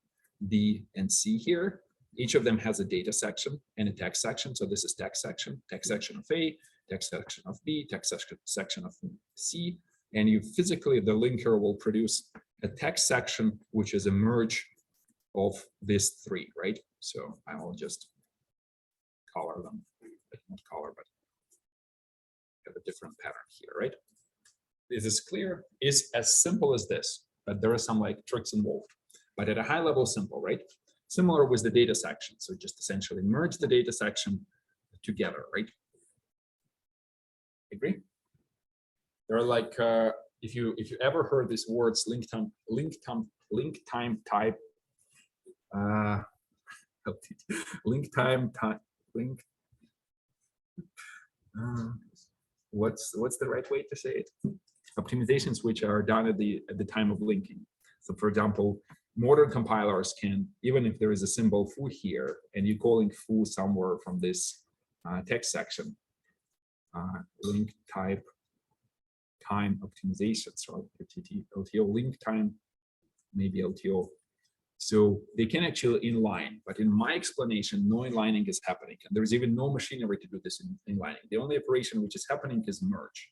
B, and C here. Each of them has a data section and a text section. So this is text section of A, text section of B, text section of C. And you physically, the linker will produce a text section, which is a merge of these 3, right? So I will just color them, not color, but have a different pattern here, right? Is this clear? It's as simple as this, but there are some like tricks involved, but at a high level, simple, right? Similar with the data section. So just essentially merge the data section together, right? Agree? There are like, if you ever heard these words, link time type, what's the right way to say it? Optimizations which are done at the time of linking. So for example, modern compilers can, even if there is a symbol foo here and you're calling foo somewhere from this text section, link type time optimization, so LTO link time, maybe LTO. So they can actually inline, but in my explanation, no inlining is happening. And there's even no machinery to do this inlining. The only operation which is happening is merge,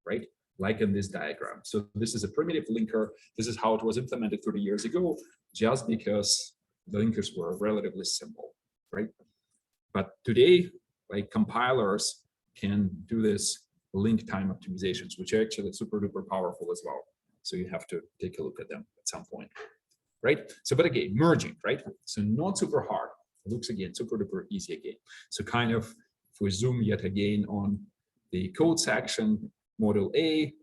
right? Like in this diagram. So this is a primitive linker. This is how it was implemented 30 years ago, just because the linkers were relatively simple, right? But today, like compilers can do this link time optimizations, which are actually super duper powerful as well. So you have to take a look at them at some point, right? So, but again, merging, right? So not super hard. It looks again super duper easy again. So kind of, if we zoom yet again on the code section, module A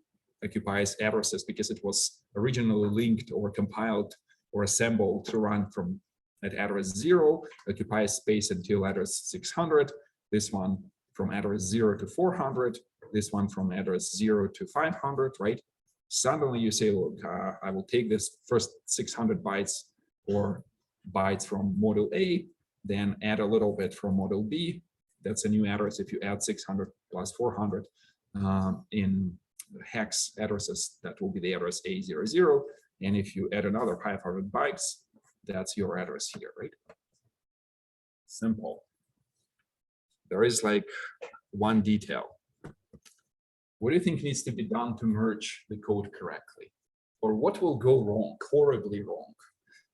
occupies addresses because it was originally linked or compiled or assembled to run from at address 0, occupies space until address 600. This one from address 0 to 400. This one from address 0 to 500, right? Suddenly you say, look, I will take this first 600 bytes or bytes from module A, then add a little bit from module B. That's a new address. If you add 600 plus 400 in hex addresses, that will be the address A00. And if you add another 500 bytes, that's your address here, right? Simple. There is like one detail. What do you think needs to be done to merge the code correctly? Or what will go wrong, horribly wrong,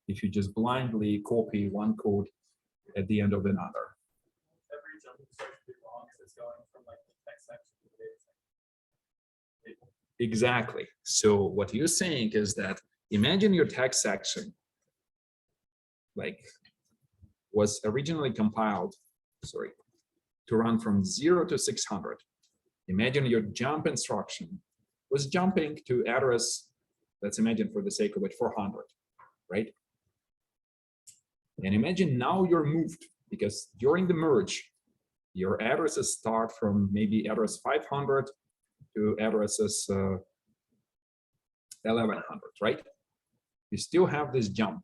if you just blindly copy one code at the end of another? Every jump starts to be wrong because it's going from like the text section to the data section. Exactly. So what you're saying is that imagine your text section like was originally compiled, sorry, to run from 0 to 600. Imagine your jump instruction was jumping to address, let's imagine for the sake of it, 400, right? And imagine now you're moved because during the merge, your addresses start from maybe address 500 to addresses 1100, right? You still have this jump.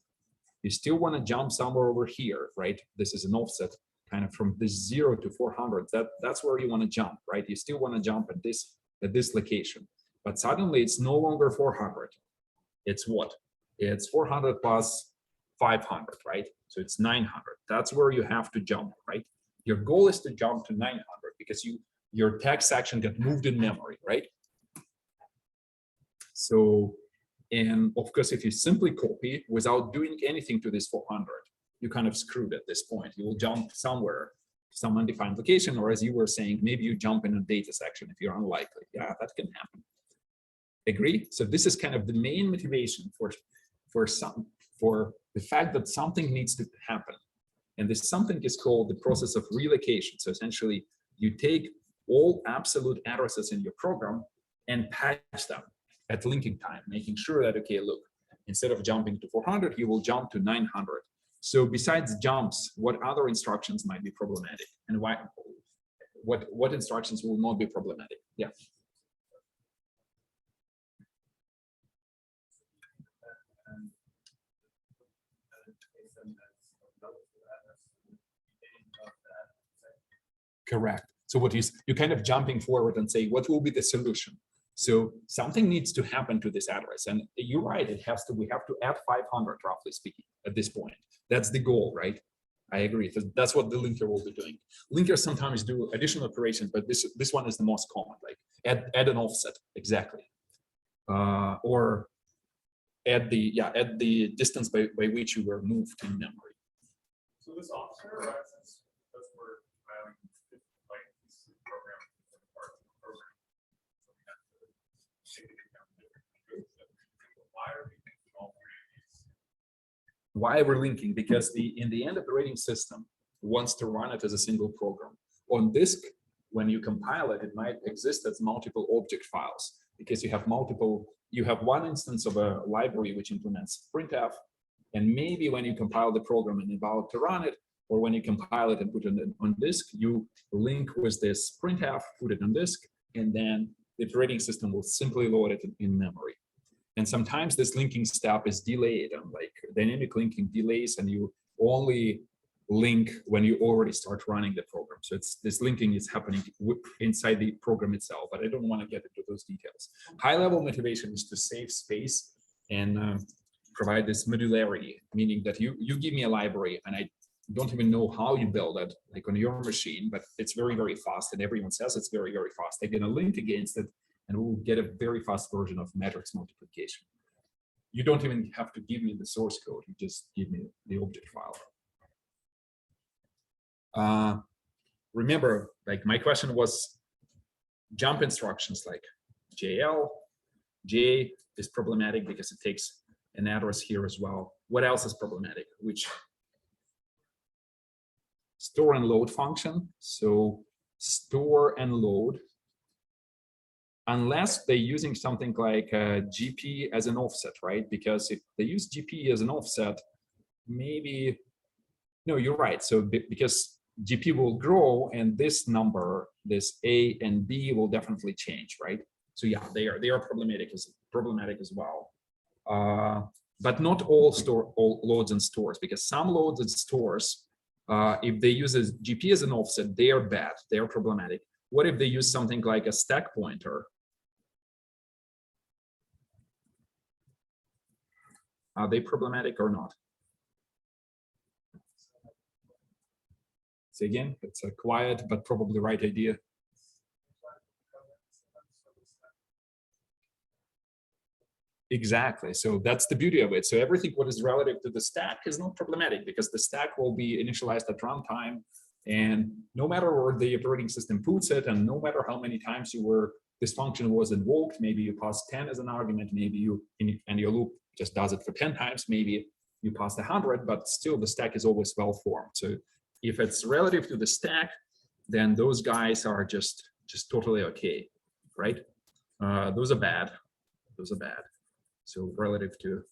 You still want to jump somewhere over here, right? This is an offset kind of from this 0 to 400. That's where you want to jump, right? You still want to jump at this location, but suddenly it's no longer 400. It's what? It's 400 plus 500, right? So it's 900. That's where you have to jump, right? Your goal is to jump to 900 because your text section got moved in memory, right? So, and of course, if you simply copy without doing anything to this 400, you kind of screwed at this point. You will jump somewhere, some undefined location, or as you were saying, maybe you jump in a data section if you're unlikely. Yeah, that can happen. Agree? So this is kind of the main motivation for the fact that something needs to happen. And this something is called the process of relocation. So essentially, you take all absolute addresses in your program and patch them at linking time, making sure that, okay, look, instead of jumping to 400, you will jump to 900. So besides jumps, what other instructions might be problematic, and why? What instructions will not be problematic? Yeah. Correct. So what is you kind of jumping forward and say, what will be the solution? So something needs to happen to this address, and you're right. It has to. We have to add 500, roughly speaking, at this point. That's the goal, right? I agree. That's what the linker will be doing. Linkers sometimes do additional operations, but this one is the most common. Like add an offset, exactly, or add the distance by which you were moved in memory. So this offset arises because we're compiling like this program parts of the program. So we have to take into account different groups. Why are we linking all three of these? Why we're linking? Because in the end operating system wants to run it as a single program. On disk, when you compile it, it might exist as multiple object files because you have one instance of a library which implements printf, and maybe when you compile the program and about to run it, or when you compile it and put it on disk, you link with this printf, put it on disk, and then the operating system will simply load it in memory. And sometimes this linking step is delayed, and like dynamic linking delays, and you only link when you already start running the program. So this linking is happening inside the program itself, but I don't want to get into those details. High level motivation is to save space and provide this modularity, meaning that you give me a library and I don't even know how you build it, like on your machine, but it's very, very fast, and everyone says it's very, very fast. They're going to link against it, and we'll get a very fast version of matrix multiplication. You don't even have to give me the source code. You just give me the object file. Remember, like my question was jump instructions like JL, J is problematic because it takes an address here as well. What else is problematic? Which store and load function. So store and load, unless they're using something like GP as an offset, right? Because if they use GP as an offset, maybe, no, you're right. So because GP will grow and this number, this A and B will definitely change, right? So yeah, they are problematic as well. But not all loads and stores, because some loads and stores, if they use GP as an offset, they are bad, they are problematic. What if they use something like a stack pointer? Are they problematic or not? Say again, it's a quiet but probably right idea. Exactly. So that's the beauty of it. So everything what is relative to the stack is not problematic because the stack will be initialized at runtime, and no matter where the operating system puts it, and no matter how many times you were this function was invoked, maybe you pass 10 as an argument, maybe and your loop just does it for 10 times, maybe you passed 100, but still the stack is always well formed. So if it's relative to the stack, then those guys are just totally okay, right? Those are bad. Those are bad. So relative to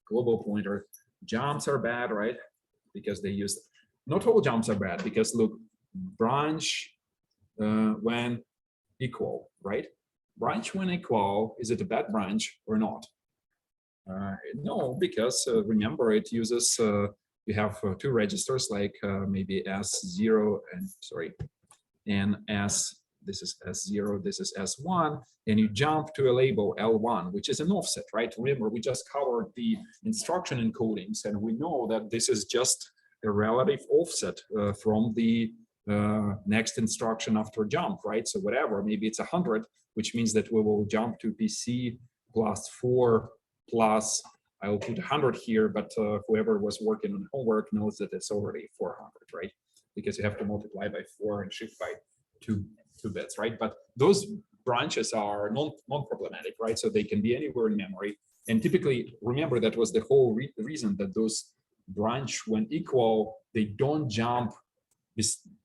global pointer, jumps are bad, right? Because they use, not all jumps are bad, because look, branch when equal, right? Branch when equal, is it a bad branch or not? No, because remember it uses, you have two registers like maybe S0 and sorry, and this is S0, this is S1, and you jump to a label L1, which is an offset, right? Remember, we just covered the instruction encodings, and we know that this is just a relative offset from the next instruction after jump, right? So whatever, maybe it's 100, which means that we will jump to PC plus 4 plus, I will put 100 here, but whoever was working on homework knows that it's already 400, right? Because you have to multiply by 4 and shift by two bits, right? But those branches are non-problematic, right? So they can be anywhere in memory. And typically, remember, that was the whole reason that those branch when equal, they don't jump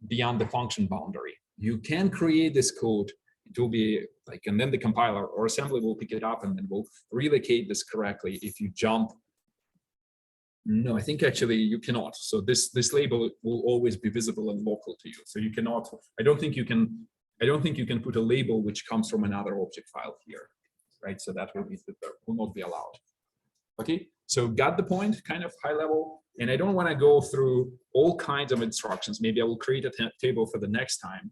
beyond the function boundary. You can create this code. It will be like, and then the compiler or assembly will pick it up and then will relocate this correctly if you jump. No, I think actually you cannot. So this label will always be visible and local to you. So you cannot, I don't think you can put a label which comes from another object file here, right? So that will not be allowed. Okay, so got the point, kind of high level. And I don't want to go through all kinds of instructions. Maybe I will create a table for the next time.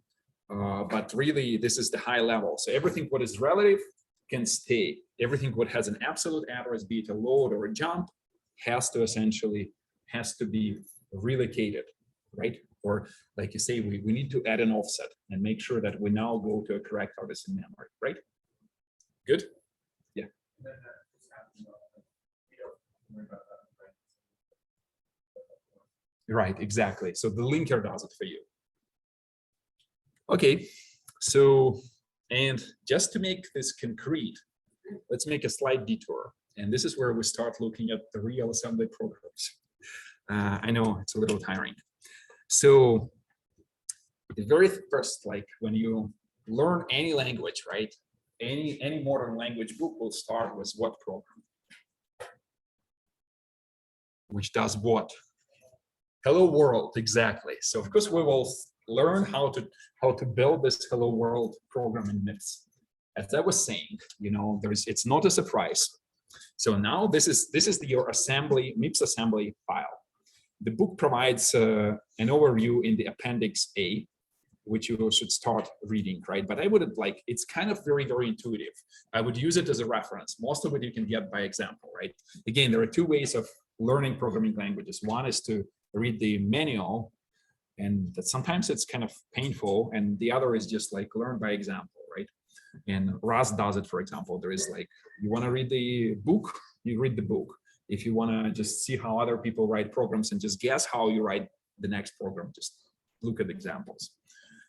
But really, this is the high level. So everything what is relative can stay. Everything what has an absolute address, be it a load or a jump, has to be relocated, right? Or like you say, we need to add an offset and make sure that we now go to a correct address in memory, right? Good? Yeah. Right, exactly. So the linker does it for you. Okay, so, and just to make this concrete, let's make a slight detour. And this is where we start looking at the real assembly programs. I know it's a little tiring. So the very first, like when you learn any language, right? Any modern language book will start with what program? Which does what? Hello world, exactly. So of course we will learn how to build this hello world program in MIPS. As I was saying, you know, it's not a surprise. So now this is your assembly, MIPS assembly file. The book provides an overview in the appendix A, which you should start reading, right? But I wouldn't like, it's kind of very, very intuitive. I would use it as a reference. Most of it you can get by example, right? Again, there are two ways of learning programming languages. One is to read the manual, and that sometimes it's kind of painful, and the other is just like learn by example, right? And Rust does it, for example. There is like, you want to read the book, you read the book. If you want to just see how other people write programs and just guess how you write the next program, just look at examples.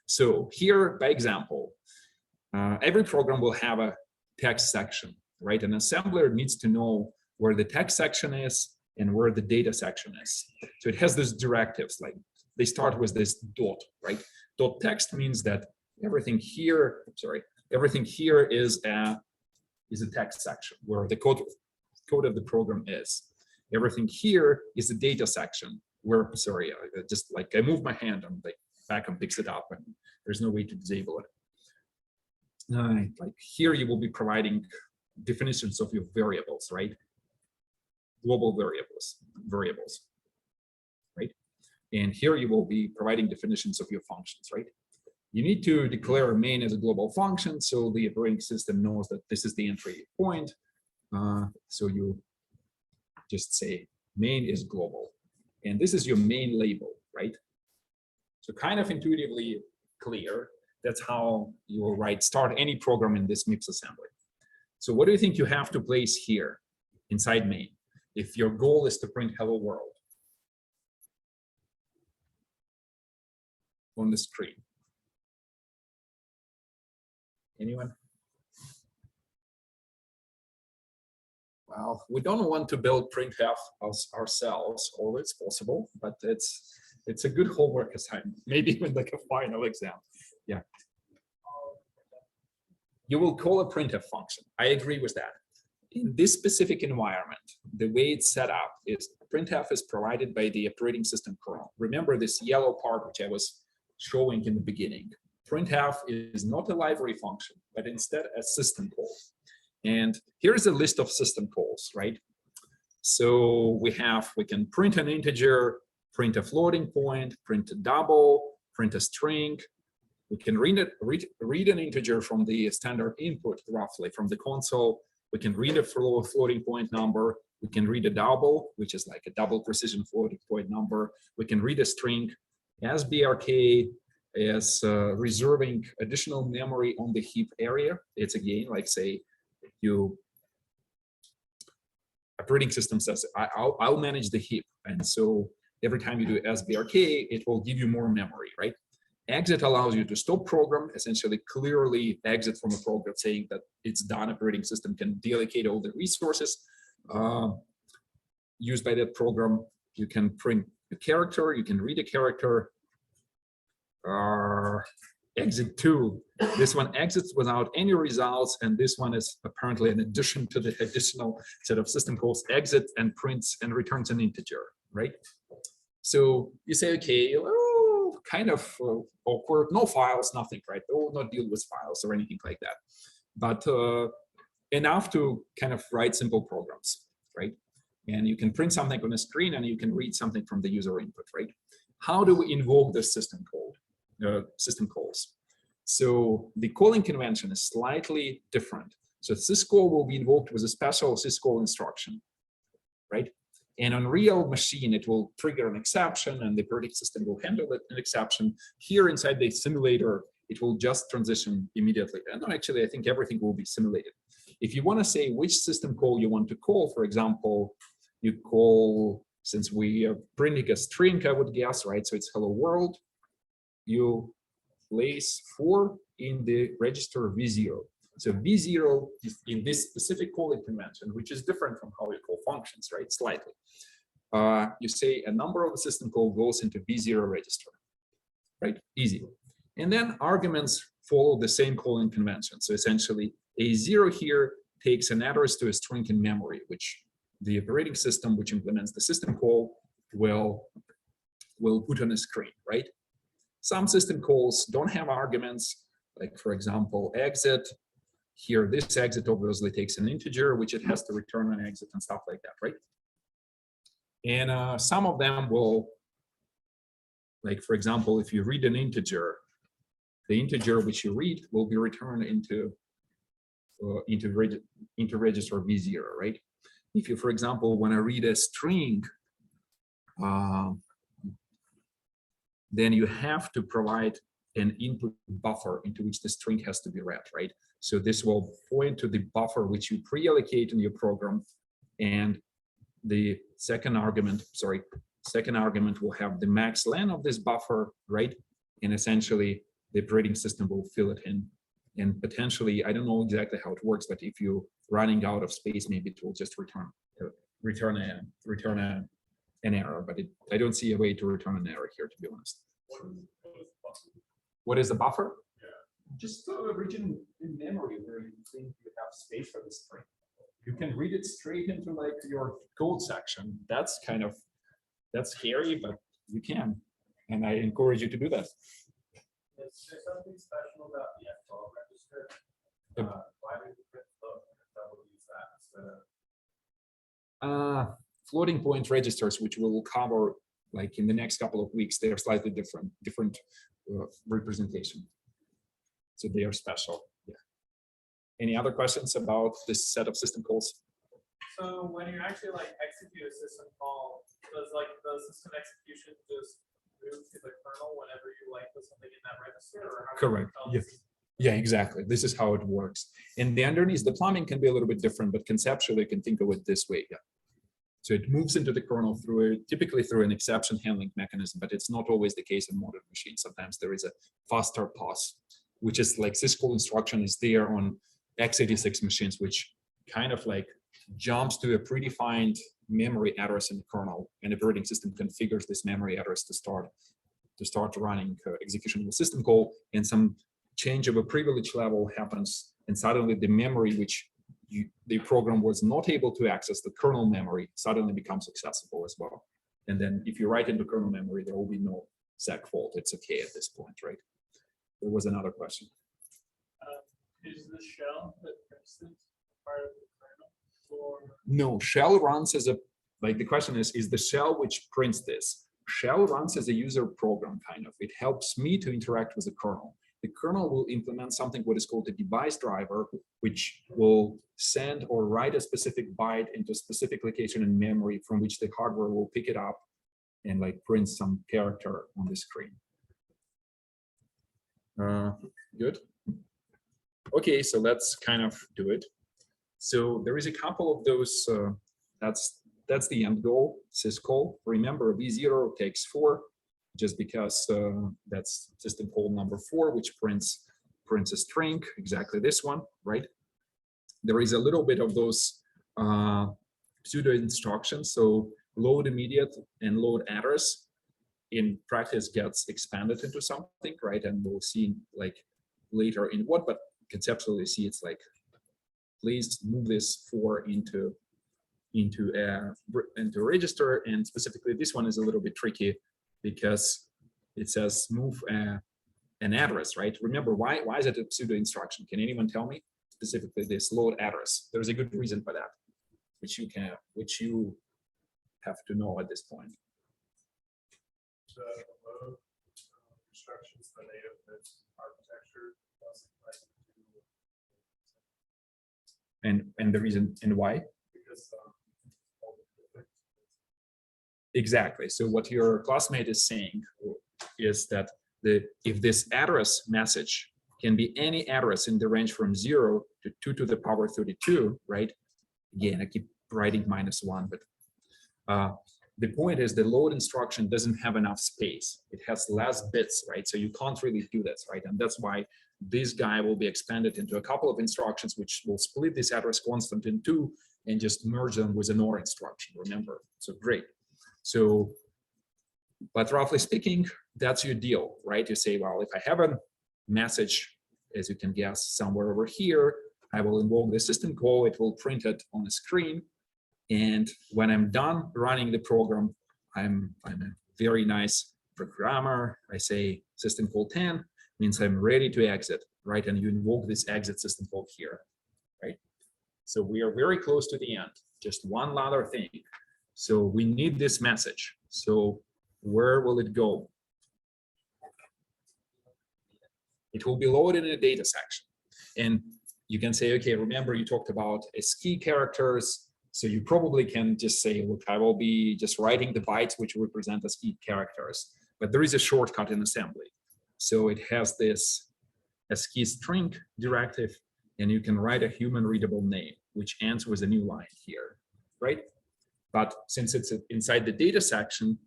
So here, by example, every program will have a text section, right? An assembler needs to know where the text section is and where the data section is. So it has these directives, like they start with this dot, right? Dot text means that everything here, everything here is a text section where the code of the program is. Everything here is the data section where, just like I move my hand and like back and picks it up, and there's no way to disable it. Like here you will be providing definitions of your variables, right? Global variables, right? And here you will be providing definitions of your functions, right? You need to declare main as a global function, so the operating system knows that this is the entry point. So you just say main is global, and this is your main label, right? So kind of intuitively clear. That's how you will start any program in this MIPS assembly. So what do you think you have to place here inside main if your goal is to print hello world on the screen? Anyone? Well, we don't want to build printf ourselves, although it's possible, but it's a good homework assignment, maybe even like a final exam. Yeah. You will call a printf function. I agree with that. In this specific environment, the way it's set up is printf is provided by the operating system kernel. Remember this yellow part which I was showing in the beginning. Printf is not a library function, but instead a system call. And here's a list of system calls, right? So we can print an integer, print a floating point, print a double, print a string. We can read an integer from the standard input, roughly from the console. We can read a floating point number. We can read a double, which is like a double precision floating point number. We can read a string. SBRK is reserving additional memory on the heap area. It's again, like say, operating system says, I'll manage the heap. And so every time you do SBRK, it will give you more memory, right? Exit allows you to stop program, essentially clearly exit from a program saying that it's done. Operating system can deallocate all the resources used by that program. You can print a character, you can read a character. Exit 2. This one exits without any results, and this one is apparently an addition to the additional set of system calls. Exit and prints and returns an integer, right? So you say, okay, well, kind of awkward, no files, nothing, right? They will not deal with files or anything like that, but enough to kind of write simple programs, right? And you can print something on a screen and you can read something from the user input, right? How do we invoke the system code? System calls. So the calling convention is slightly different. So syscall will be invoked with a special syscall instruction, right? And on real machine, it will trigger an exception and the operating system will handle an exception. Here inside the simulator, it will just transition immediately. And no, actually, I think everything will be simulated. If you want to say which system call you want to call, for example, you call, since we are printing a string, I would guess, right? So it's hello world. You place 4 in the register V0. So V0 is in this specific calling convention, which is different from how you call functions, right? Slightly. You say a number of the system call goes into V0 register, right? Easy. And then arguments follow the same calling convention. So essentially, A0 here takes an address to a string in memory, which the operating system, which implements the system call, will put on a screen, right? Some system calls don't have arguments, like for example, exit. Here, this exit obviously takes an integer, which it has to return an exit and stuff like that, right? And some of them will, like for example, if you read an integer, the integer which you read will be returned into register V0, right? If you, for example, want to read a string, then you have to provide an input buffer into which the string has to be read, right? So this will point to the buffer which you pre-allocate in your program, and the second argument will have the max len of this buffer, right? And essentially, the operating system will fill it in. And potentially, I don't know exactly how it works, but if you're running out of space, maybe it will just return an error. But I don't see a way to return an error here, to be honest. What is the buffer? Yeah. Just a region in memory where you think you have space for the string. You can read it straight into like your code section. That's scary, but you can. And I encourage you to do that. Is there something special about the F12 register? Yep. Why did the print float double use that instead of? Floating point registers, which we will cover like in the next couple of weeks, they are slightly different representation. So they are special. Yeah. Any other questions about this set of system calls? So when you actually like execute a system call, does like the system execution just move to the kernel whenever you like put something in that register? Or how Correct. Yes. Yeah, exactly. This is how it works. And the underneath, the plumbing can be a little bit different, but conceptually you can think of it this way. Yeah. So it moves into the kernel typically through an exception handling mechanism, but it's not always the case in modern machines. Sometimes there is a faster pass, which is like syscall instruction is there on x86 machines, which kind of like jumps to a predefined memory address in the kernel, and the operating system configures this memory address to start running execution of the system call, and some change of a privilege level happens, and suddenly the memory which the program was not able to access, the kernel memory, suddenly becomes accessible as well. And then if you write into kernel memory, there will be no seg fault. It's okay at this point, right? There was another question. Is the shell that prints this part of the kernel? Or No, shell runs as a, like the question is the shell which prints this? Shell runs as a user program, kind of. It helps me to interact with the kernel. The kernel will implement something what is called a device driver, which will send or write a specific byte into a specific location in memory from which the hardware will pick it up and like print some character on the screen. Good. Okay, so let's kind of do it. So there is a couple of those, that's the end goal, syscall. Remember, V0 takes 4, just because that's system call number 4, which prints a string, exactly this one, right? There is a little bit of those pseudo instructions. So load immediate and load address in practice gets expanded into something, right? And we'll see like later in what, but conceptually see it's like, please move this 4 into a register, and specifically this one is a little bit tricky because it says move an address, right? Remember, why is it a pseudo instruction? Can anyone tell me? Specifically this load address. There's a good reason for that, which you have to know at this point. The load instructions, the native MIPS architecture doesn't like to And the reason and why? because Exactly. So what your classmate is saying is that if this address message can be any address in the range from 0 to 2 to the power 32, right? Again, I keep writing -1, but the point is the load instruction doesn't have enough space. It has less bits, right? So you can't really do this, right? And that's why this guy will be expanded into a couple of instructions, which will split this address constant in 2 and just merge them with an OR instruction, remember? So great. So, but roughly speaking, that's your deal, right? You say, well, if I have a message, as you can guess, somewhere over here, I will invoke the system call, it will print it on the screen. And when I'm done running the program, I'm a very nice programmer. I say system call 10 means I'm ready to exit, right? And you invoke this exit system call here, right? So we are very close to the end. Just one other thing. So we need this message. So where will it go? It will be loaded in a data section. And you can say, okay, remember you talked about ASCII characters. So you probably can just say, look, I will be just writing the bytes which represent ASCII characters. But there is a shortcut in assembly. So it has this ASCII string directive, and you can write a human readable name, which ends with a new line here, right? But since it's inside the data section,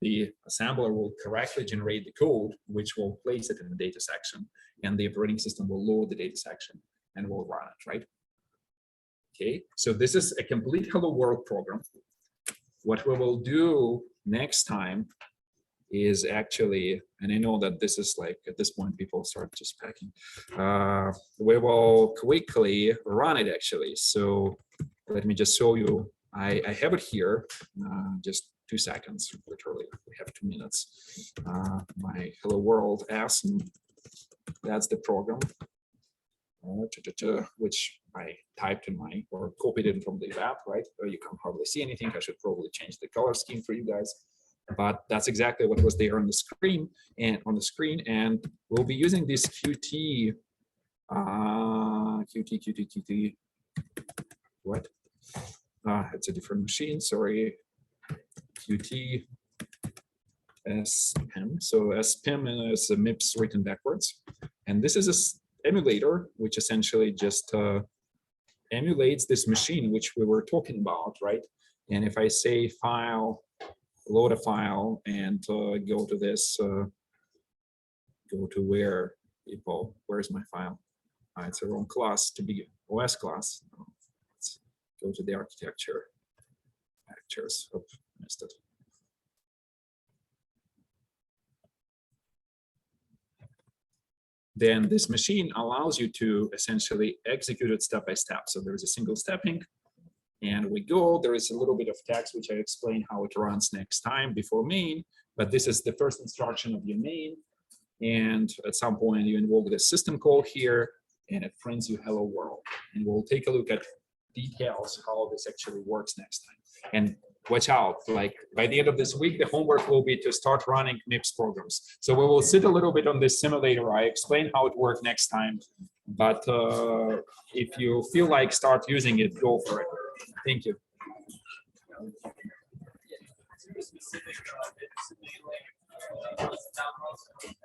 the assembler will correctly generate the code, which will place it in the data section, and the operating system will load the data section and will run it, right? Okay, so this is a complete hello world program. What we will do next time is actually, and I know that this is like, at this point, people start just packing. We will quickly run it actually. So let me just show you. I have it here, just 2 seconds, literally, we have 2 minutes. My hello world S, that's the program, which I typed in my, or copied it from the app, right? You can hardly see anything. I should probably change the color scheme for you guys. But that's exactly what was there on the screen, and we'll be using this QT, what? It's a different machine, sorry. QT SPIM. So SPIM is a MIPS written backwards. And this is an emulator, which essentially just emulates this machine, which we were talking about, right? And if I say file, load a file, and go to this, go to where people, where's my file? It's a wrong class to be OS class. go to the architecture. Actors. Oh, missed it. Then this machine allows you to essentially execute it step by step. So there is a single stepping, and we go. There is a little bit of text which I explain how it runs next time before main, but this is the first instruction of your main. And at some point you invoke the system call here, and it prints you hello world. And we'll take a look at details how this actually works next time. And watch out, like by the end of this week, the homework will be to start running MIPS programs. So we will sit a little bit on this simulator. I explain how it works next time, but if you feel like start using it, go for it. Thank you. Specific,